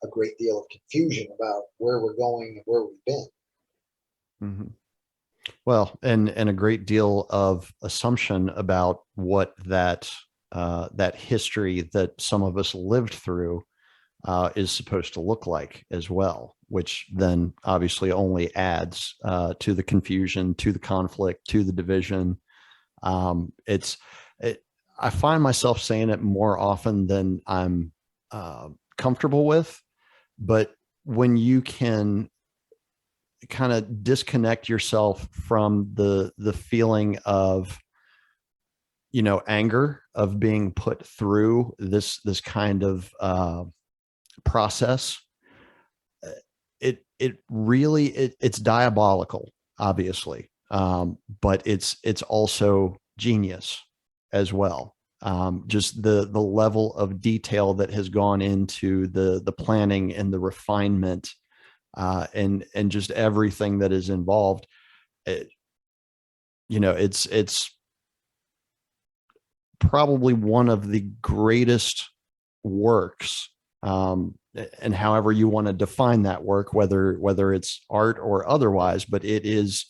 a great deal of confusion about where we're going and where we've been. Mm-hmm. Well, and a great deal of assumption about what that history that some of us lived through is supposed to look like as well, which then obviously only adds to the confusion, to the conflict, to the division. I find myself saying it more often than I'm comfortable with, but when you can kind of disconnect yourself from the feeling of, anger of being put through this kind of process, it really it's diabolical, obviously, but it's also genius as well. Just the level of detail that has gone into the planning and the refinement, and just everything that is involved. It's probably one of the greatest works, and however you want to define that work, whether it's art or otherwise, but it is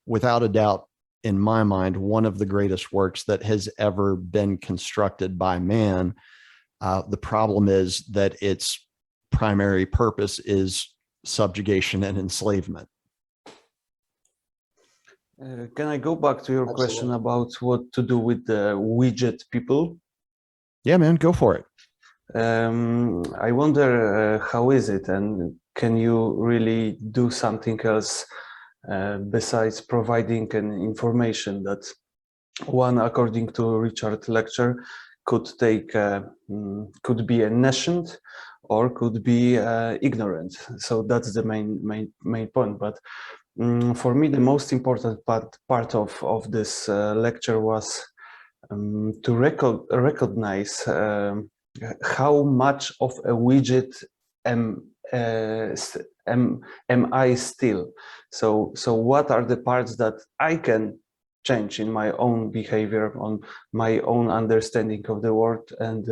without a doubt, in my mind, one of the greatest works that has ever been constructed by man. The problem is that its primary purpose is subjugation and enslavement. Can I go back to your question about what to do with the widget people? Yeah, man, go for it. I wonder how is it, and can you really do something else besides providing an information that one, according to Richard lecture, could take could be a nascent or could be ignorant. So that's the main point. But for me, the most important part of this lecture was to recognize how much of a widget am I still. So what are the parts that I can change in my own behavior, on my own understanding of the world, and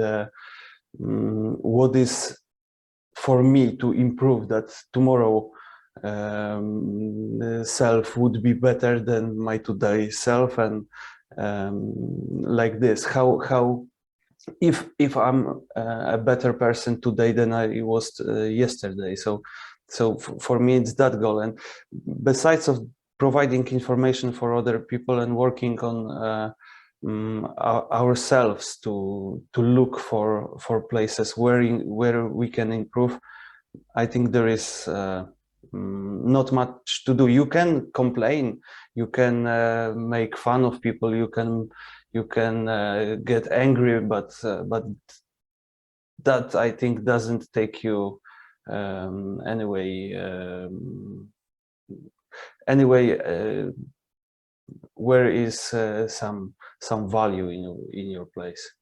what is for me to improve that tomorrow self would be better than my today self, and like this, how if I'm a better person today than I was yesterday. So for me it's that goal. And besides of providing information for other people and working on ourselves to look for places where we can improve, I think there is not much to do. You can complain, you can make fun of people, you can get angry, but that, I think, doesn't take you anyway. Where is some value in your place?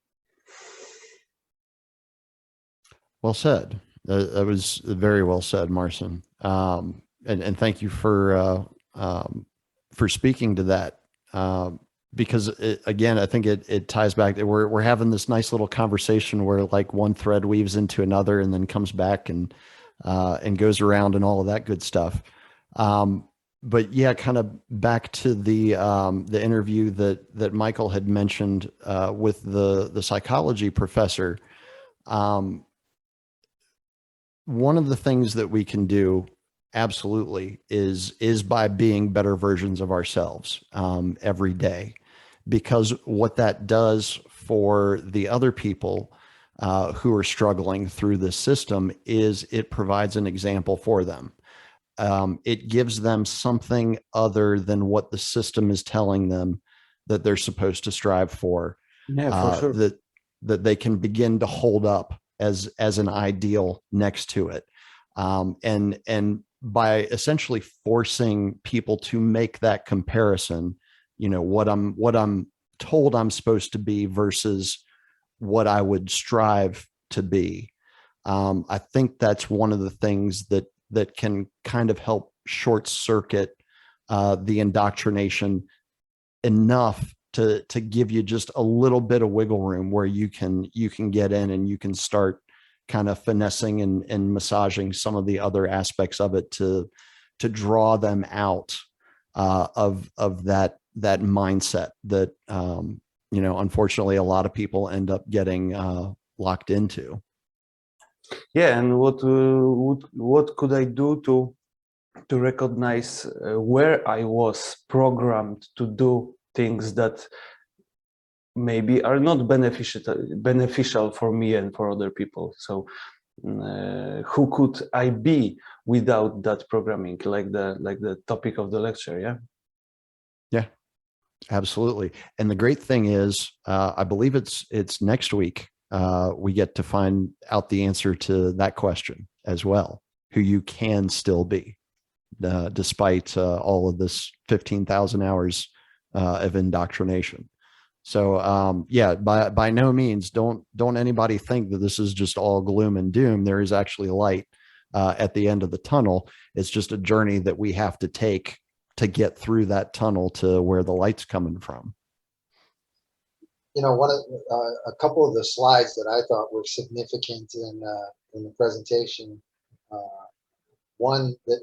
Well said. That was very well said, Marcin. And thank you for speaking to that. Because again, I think it ties back. We're having this nice little conversation where like one thread weaves into another and then comes back and goes around and all of that good stuff. But yeah, kind of back to the interview that Michael had mentioned with the psychology professor. One of the things that we can do absolutely is by being better versions of ourselves every day, because what that does for the other people who are struggling through this system is it provides an example for them. It gives them something other than what the system is telling them that they're supposed to strive for. Yeah, for sure. That they can begin to hold up as an ideal next to it. And by essentially forcing people to make that comparison, what I'm told I'm supposed to be versus what I would strive to be. I think that's one of the things that can kind of help short circuit the indoctrination enough to give you just a little bit of wiggle room where you can get in and you can start kind of finessing and massaging some of the other aspects of it to draw them out of that mindset that unfortunately a lot of people end up getting locked into. Yeah, and what could I do to recognize where I was programmed to do things that maybe are not beneficial for me and for other people? So who could I be without that programming, like the topic of the lecture? Yeah, absolutely. And the great thing is I believe it's next week we get to find out the answer to that question as well, who you can still be despite all of this 15,000 hours of indoctrination. So yeah, by no means don't anybody think that this is just all gloom and doom. There is actually light at the end of the tunnel. It's just a journey that we have to take to get through that tunnel to where the light's coming from. One of a couple of the slides that I thought were significant in the presentation. One that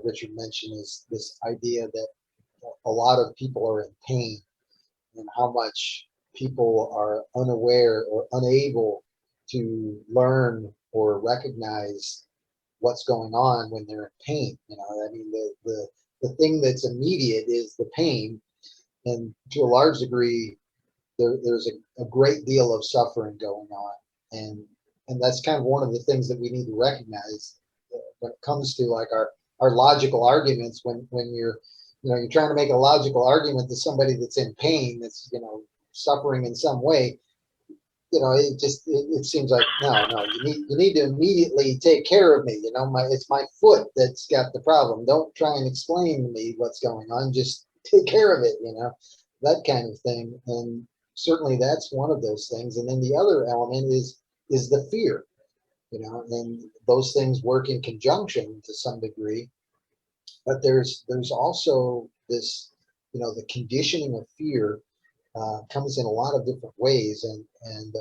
Richard mentioned is this idea that a lot of people are in pain, and how much people are unaware or unable to learn or recognize what's going on when they're in pain. I mean, the thing that's immediate is the pain, and to a large degree, there's a great deal of suffering going on, and that's kind of one of the things that we need to recognize when it comes to like our logical arguments when you're you're trying to make a logical argument to somebody that's in pain, that's, suffering in some way. It seems like, no, you need to immediately take care of me. It's my foot that's got the problem. Don't try and explain to me what's going on. Just take care of it, that kind of thing. And certainly that's one of those things. And then the other element is the fear, and those things work in conjunction to some degree. But there's also this, the conditioning of fear comes in a lot of different ways, and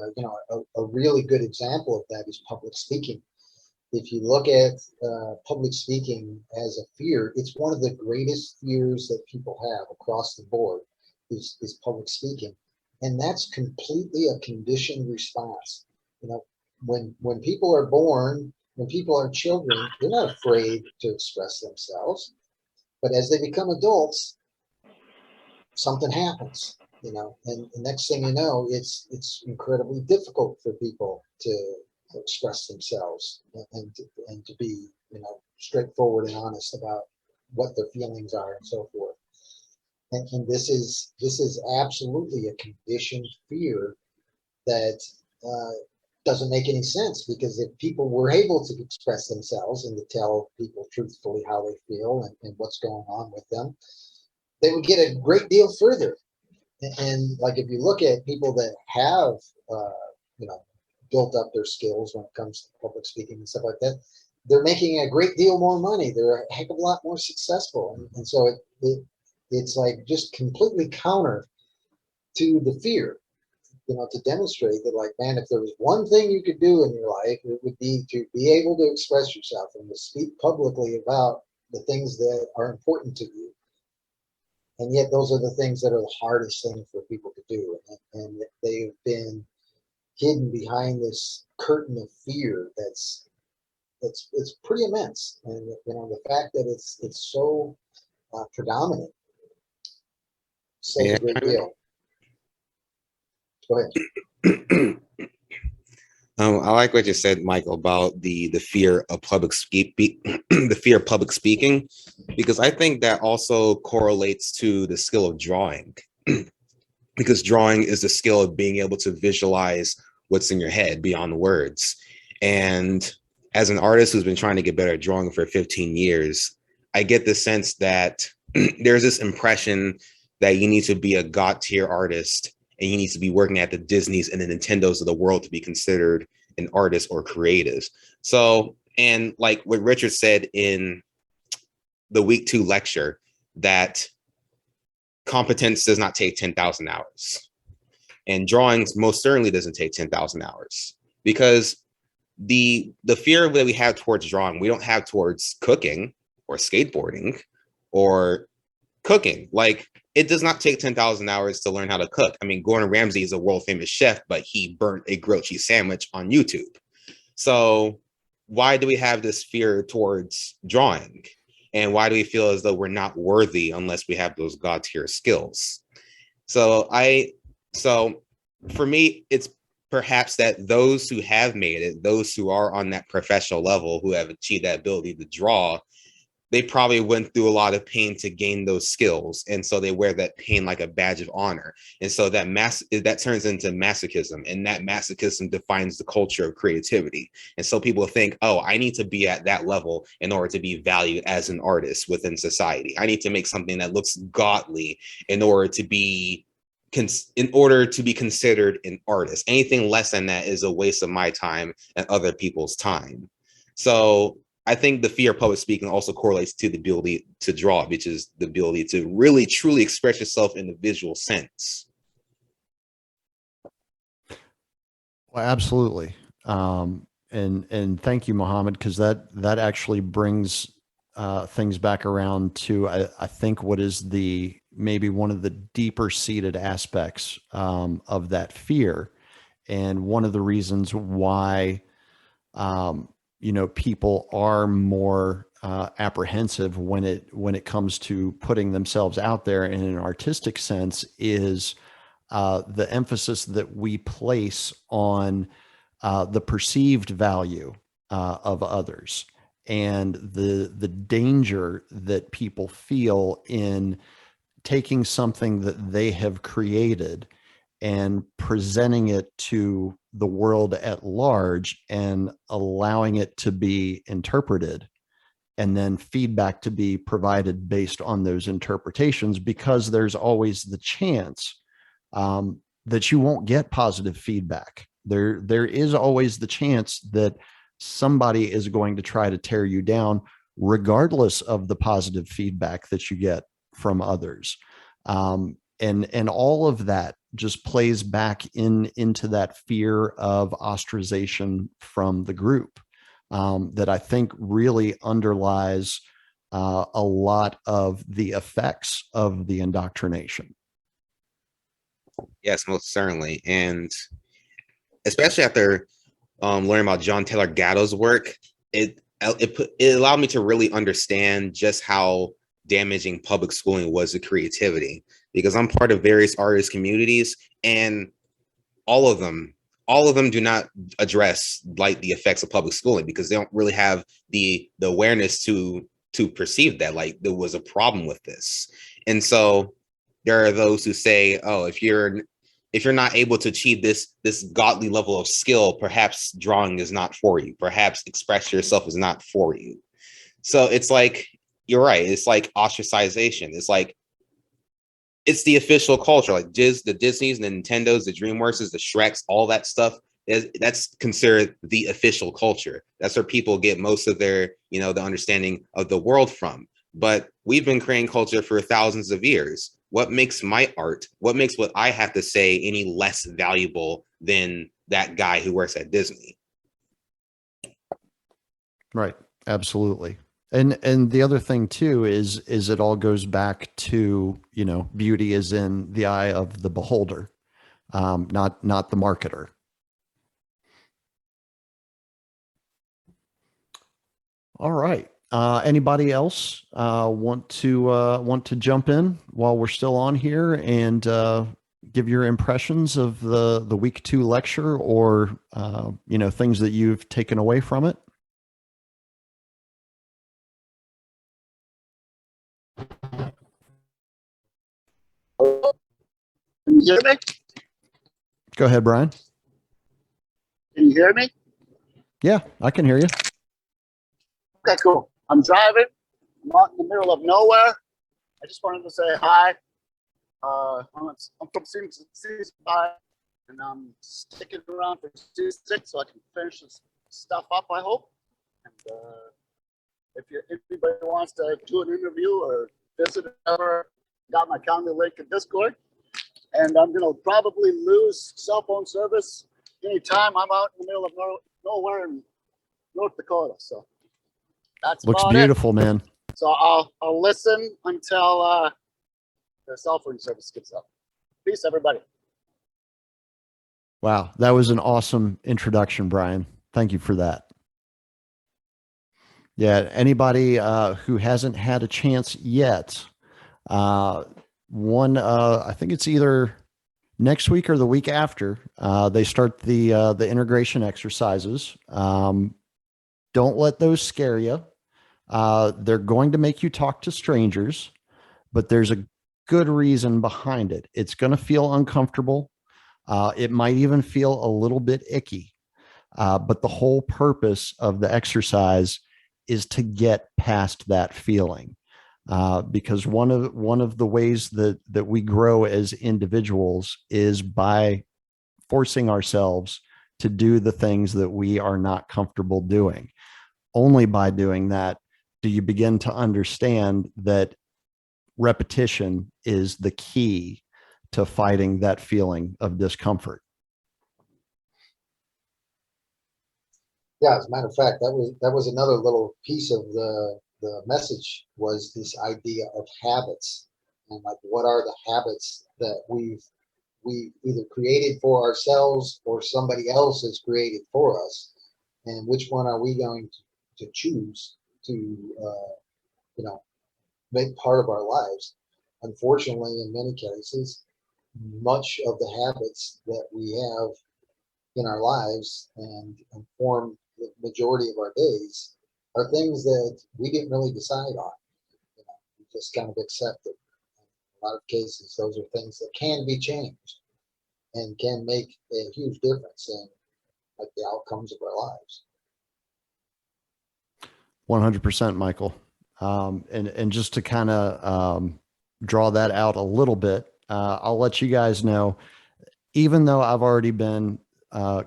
a really good example of that is public speaking. If you look at public speaking as a fear, it's one of the greatest fears that people have across the board is public speaking, and that's completely a conditioned response. When people are born, when people are children, they're not afraid to express themselves, but as they become adults, something happens. And the next thing you know, it's incredibly difficult for people to express themselves and to be, straightforward and honest about what their feelings are and so forth. And this is absolutely a conditioned fear that doesn't make any sense, because if people were able to express themselves and to tell people truthfully how they feel and what's going on with them, they would get a great deal further. And like, if you look at people that have, built up their skills when it comes to public speaking and stuff like that, they're making a great deal more money. They're a heck of a lot more successful. And so it's like just completely counter to the fear, to demonstrate that, like, man, if there was one thing you could do in your life, it would be to be able to express yourself and to speak publicly about the things that are important to you. And yet those are the things that are the hardest thing for people to do. And they've been hidden behind this curtain of fear it's pretty immense. And, the fact that it's so predominant says a great deal. Go ahead. I like what you said, Michael, about the fear of public the fear of public speaking, because I think that also correlates to the skill of drawing, because drawing is the skill of being able to visualize what's in your head beyond words. And as an artist who's been trying to get better at drawing for 15 years, I get the sense that there's this impression that you need to be a God tier artist and you need to be working at the Disneys and the Nintendos of the world to be considered an artist or creative. So, and like what Richard said in the week 2 lecture, that competence does not take 10,000 hours. And drawings most certainly doesn't take 10,000 hours, because the fear that we have towards drawing, we don't have towards cooking or skateboarding or cooking. Like, it does not take 10,000 hours to learn how to cook. I mean, Gordon Ramsay is a world famous chef, but he burnt a grilled cheese sandwich on YouTube. So why do we have this fear towards drawing? And why do we feel as though we're not worthy unless we have those God tier skills? So for me, it's perhaps that those who have made it, those who are on that professional level, who have achieved that ability to draw, they probably went through a lot of pain to gain those skills. And so they wear that pain like a badge of honor. And so that turns into masochism, and that masochism defines the culture of creativity. And so people think, oh, I need to be at that level in order to be valued as an artist within society. I need to make something that looks godly in order to be considered an artist. Anything less than that is a waste of my time and other people's time. So I think the fear of public speaking also correlates to the ability to draw, which is the ability to really truly express yourself in the visual sense. Well, absolutely. And thank you, Mohammed, because that actually brings things back around to, I think, what is maybe one of the deeper seated aspects of that fear. And one of the reasons why people are more apprehensive when it comes to putting themselves out there in an artistic sense is the emphasis that we place on the perceived value of others. and the danger that people feel in taking something that they have created and presenting it to the world at large and allowing it to be interpreted, and then feedback to be provided based on those interpretations, because there's always the chance that you won't get positive feedback. There is always the chance that somebody is going to try to tear you down, regardless of the positive feedback that you get from others. And all of that just plays back into that fear of ostracization from the group, that I think really underlies a lot of the effects of the indoctrination. Yes, most certainly. And especially after learning about John Taylor Gatto's work, it allowed me to really understand just how damaging public schooling was to creativity, because I'm part of various artist communities, and all of them do not address like the effects of public schooling, because they don't really have the awareness to perceive that like there was a problem with this. And so there are those who say, oh, if you're not able to achieve this godly level of skill, perhaps drawing is not for you, perhaps express yourself is not for you. So it's like, you're right, it's like ostracization. It's like, it's the official culture, like the Disneys, the Nintendos, the DreamWorks, the Shreks, all that stuff. That's considered the official culture. That's where people get most of their, the understanding of the world from. But we've been creating culture for thousands of years. What makes my art, what makes what I have to say any less valuable than that guy who works at Disney? Right. Absolutely. And the other thing too is it all goes back to, beauty is in the eye of the beholder, not the marketer. All right. Anybody else want to jump in while we're still on here and give your impressions of the week 2 lecture, or things that you've taken away from it? Can you hear me? Go ahead, Brian. Can you hear me? Yeah, I can hear you. Okay, cool. I'm driving. I'm out in the middle of nowhere. I just wanted to say hi. I'm from season 5, and I'm sticking around for season 6 so I can finish this stuff up, I hope. And if anybody wants to do an interview or visit, ever, got my calendar link in Discord. And I'm going to probably lose cell phone service anytime I'm out in the middle of nowhere in North Dakota. So that's Looks about beautiful, it. man. So I'll listen until the cell phone service gets up. Peace, everybody. Wow, that was an awesome introduction, Brian. Thank you for that. Yeah, anybody who hasn't had a chance yet, I think it's either next week or the week after, they start the integration exercises. Don't let those scare you. They're going to make you talk to strangers, but there's a good reason behind it. It's going to feel uncomfortable. It might even feel a little bit icky. But the whole purpose of the exercise is to get past that feeling. Because one of the ways that we grow as individuals is by forcing ourselves to do the things that we are not comfortable doing. Only by doing that do you begin to understand that repetition is the key to fighting that feeling of discomfort. Yeah, as a matter of fact, that was another little piece of the message, was this idea of habits, and like, what are the habits that we either created for ourselves or somebody else has created for us, and which one are we going to choose to make part of our lives? Unfortunately, in many cases, much of the habits that we have in our lives and form the majority of our days are things that we didn't really decide on. You know, we just kind of accepted. In a lot of cases, those are things that can be changed and can make a huge difference in like the outcomes of our lives. 100%, Michael. And just to kind of draw that out a little bit, I'll let you guys know, even though I've already been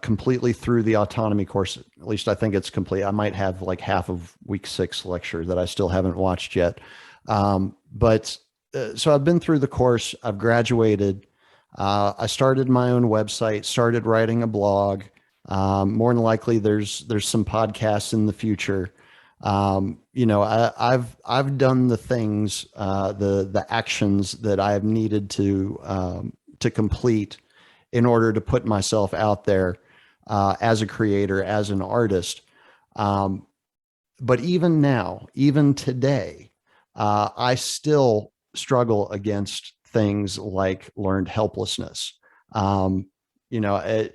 completely through the autonomy course, at least I think it's complete. I might have like half of week 6 lecture that I still haven't watched yet. But so I've been through the course, I've graduated. I started my own website, started writing a blog. More than likely there's some podcasts in the future. You know, I've done the things, the actions that I have needed to complete in order to put myself out there, as a creator, as an artist. But even now, even today, I still struggle against things like learned helplessness. You know,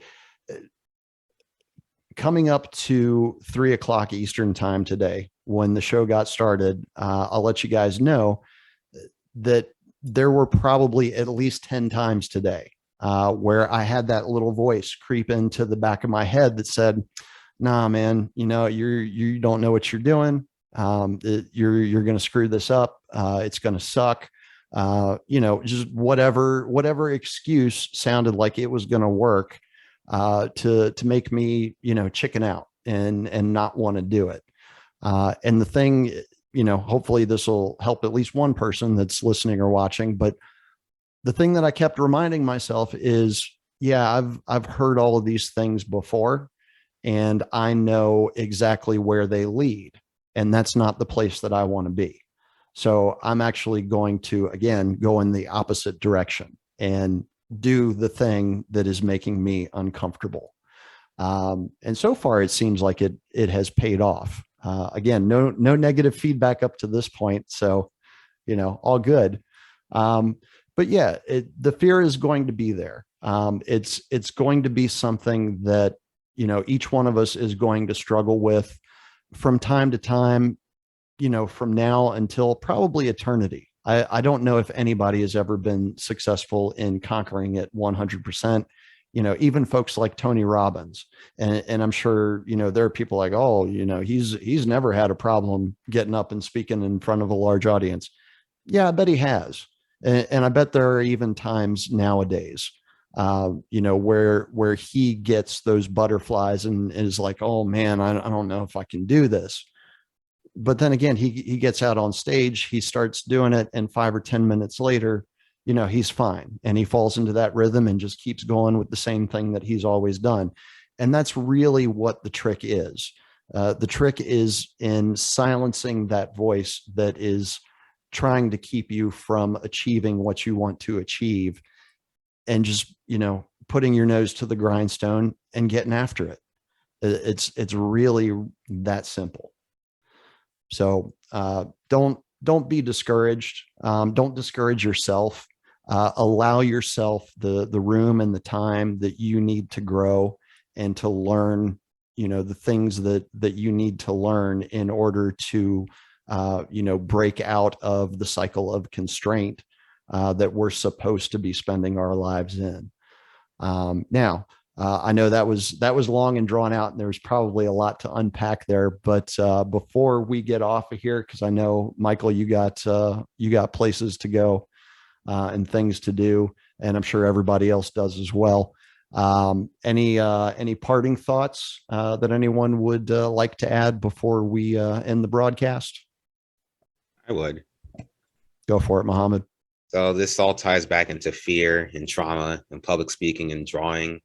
coming up to 3 o'clock Eastern time today, when the show got started, I'll let you guys know that there were probably at least 10 times today where I had that little voice creep into the back of my head that said, nah, man, you know, you don't know what you're doing. You're going to screw this up. It's going to suck. You know, just whatever excuse sounded like it was going to work, to make me, you know, chicken out and not want to do it. And the thing, you know, hopefully this will help at least one person that's listening or watching, but the thing that I kept reminding myself is, yeah, I've heard all of these things before, and I know exactly where they lead, and that's not the place that I want to be. So I'm actually going to, again, go in the opposite direction and do the thing that is making me uncomfortable. And so far, it seems like it has paid off. Again, no negative feedback up to this point. So, you know, all good. But yeah, the fear is going to be there. It's going to be something that, you know, each one of us is going to struggle with from time to time, you know, from now until probably eternity. I don't know if anybody has ever been successful in conquering it 100%. You know, even folks like Tony Robbins, and I'm sure, you know, there are people like, oh, you know, he's never had a problem getting up and speaking in front of a large audience. Yeah, I bet he has. And I bet there are even times nowadays, you know, where he gets those butterflies and is like, oh man, I don't know if I can do this. But then again, he gets out on stage, he starts doing it, and 5 or 10 minutes later, you know, he's fine. And he falls into that rhythm and just keeps going with the same thing that he's always done. And that's really what the trick is. The trick is in silencing that voice that is trying to keep you from achieving what you want to achieve, and just, you know, putting your nose to the grindstone and getting after it. It's really that simple. So don't be discouraged. Don't discourage yourself. Allow yourself the room and the time that you need to grow and to learn, you know, the things that you need to learn in order to, you know, break out of the cycle of constraint that we're supposed to be spending our lives in. Now, I know that was long and drawn out, and there's probably a lot to unpack there. But before we get off of here, because I know, Michael, you got places to go and things to do, and I'm sure everybody else does as well. Any parting thoughts that anyone would like to add before we end the broadcast? I would. Go for it, Mohammed. So this all ties back into fear and trauma and public speaking and drawing.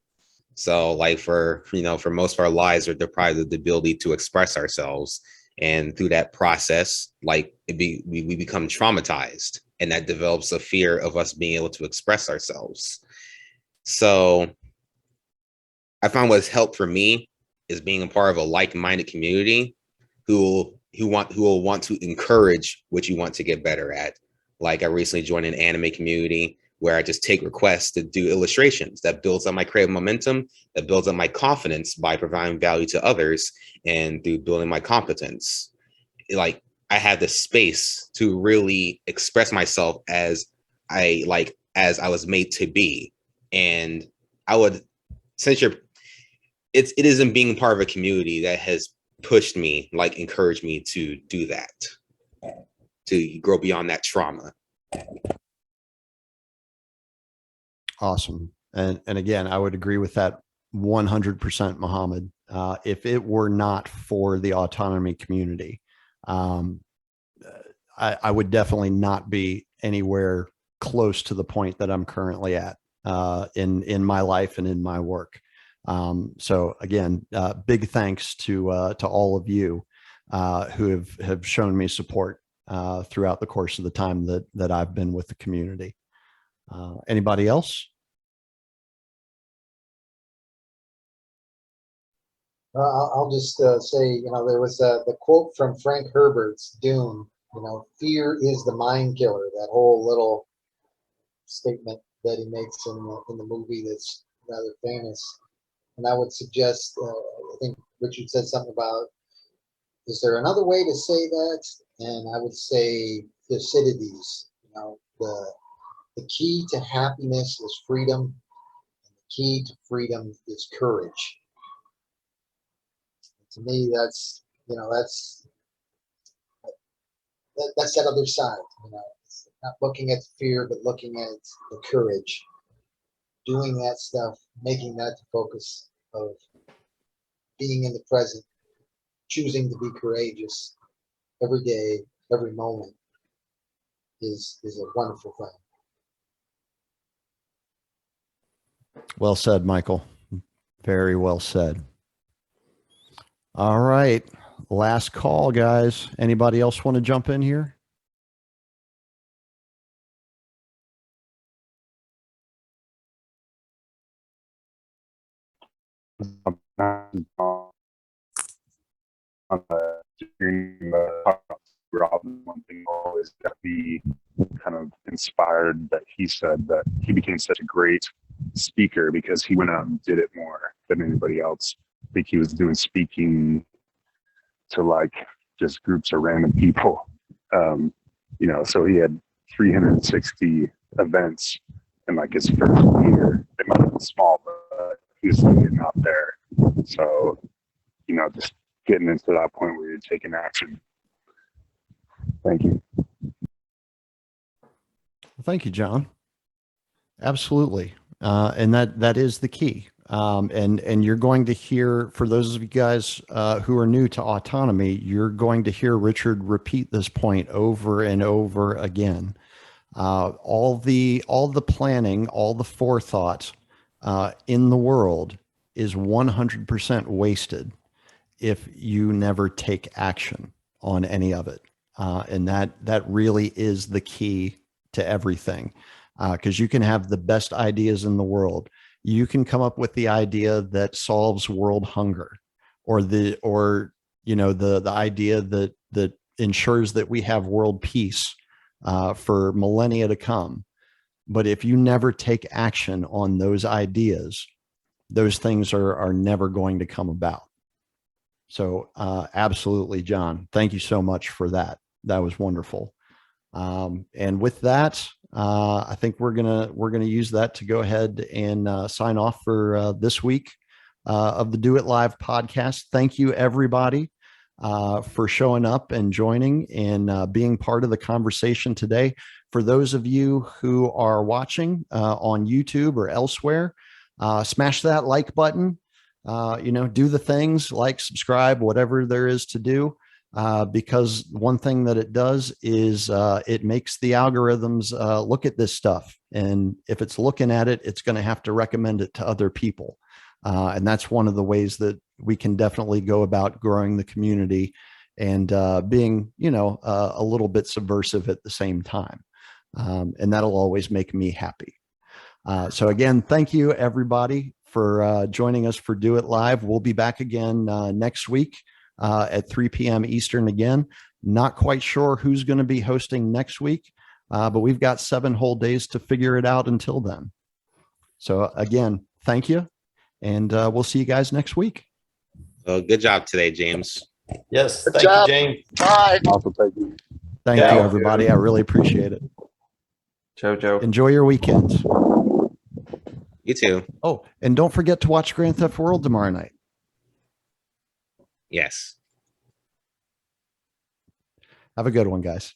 So like for most of our lives, we're deprived of the ability to express ourselves. And through that process, like we become traumatized, and that develops a fear of us being able to express ourselves. So I found what's helped for me is being a part of a like-minded community who will want to encourage what you want to get better at. Like I recently joined an anime community where I just take requests to do illustrations. That builds up my creative momentum, that builds up my confidence by providing value to others and through building my competence. like I had the space to really express myself as I was made to be. And I would, since it isn't being part of a community that has pushed me, like encouraged me to do that, to grow beyond that trauma. Awesome. And again, I would agree with that 100%, Mohammed. If it were not for the autonomy community, I would definitely not be anywhere close to the point that I'm currently at in my life and in my work. So again, big thanks to all of you who have shown me support throughout the course of the time that I've been with the community. Anybody else? I'll just say, there was the quote from Frank Herbert's Dune, fear is the mind killer, that whole little statement that he makes in the movie that's rather famous. And I would suggest, I think Richard said something about, is there another way to say that? And I would say Thucydides, the key to happiness is freedom. And the key to freedom is courage. To me, that's that other side. It's not looking at fear, but looking at the courage, doing that stuff, making that the focus of being in the present, choosing to be courageous every day, every moment is a wonderful thing. Well said, Michael. Very well said. All right. Last call, guys. Anybody else want to jump in here? One thing always got me kind of inspired that he said that he became such a great speaker because he went out and did it more than anybody else. I think he was doing speaking to like just groups of random people. So he had 360 events in like his first year. They might have been small, but he was getting out there. So, just getting into that point where you're taking action. Thank you. Well, thank you, John. Absolutely. And that is the key. And you're going to hear, for those of you guys who are new to autonomy, you're going to hear Richard repeat this point over and over again. All the planning, all the forethought in the world is 100% wasted if you never take action on any of it. And that really is the key to everything. Because you can have the best ideas in the world. You can come up with the idea that solves world hunger, or the idea that ensures that we have world peace for millennia to come. But if you never take action on those ideas, those things are never going to come about. So absolutely, John, thank you so much for that. That was wonderful. And with that, I think we're gonna use that to go ahead and sign off for this week of the Do It Live podcast. Thank you, everybody, for showing up and joining and being part of the conversation today. For those of you who are watching on YouTube or elsewhere, smash that like button. Do the things like subscribe, whatever there is to do. Because one thing that it does is it makes the algorithms look at this stuff. And if it's looking at it, it's going to have to recommend it to other people. And that's one of the ways that we can definitely go about growing the community and being, a little bit subversive at the same time. And that'll always make me happy. So again, thank you, everybody, for joining us for Do It Live. We'll be back again next week. At 3 p.m. Eastern again. Not quite sure who's going to be hosting next week, but we've got 7 whole days to figure it out until then. So again, thank you, and we'll see you guys next week. Well, good job today, James. Yes. Good Thank job. you, James. Bye. Also, thank you. Thank Yeah. you, everybody. I really appreciate it. Ciao, ciao. Enjoy your weekends. You too. Oh, and don't forget to watch Grand Theft World tomorrow night. Yes. Have a good one, guys.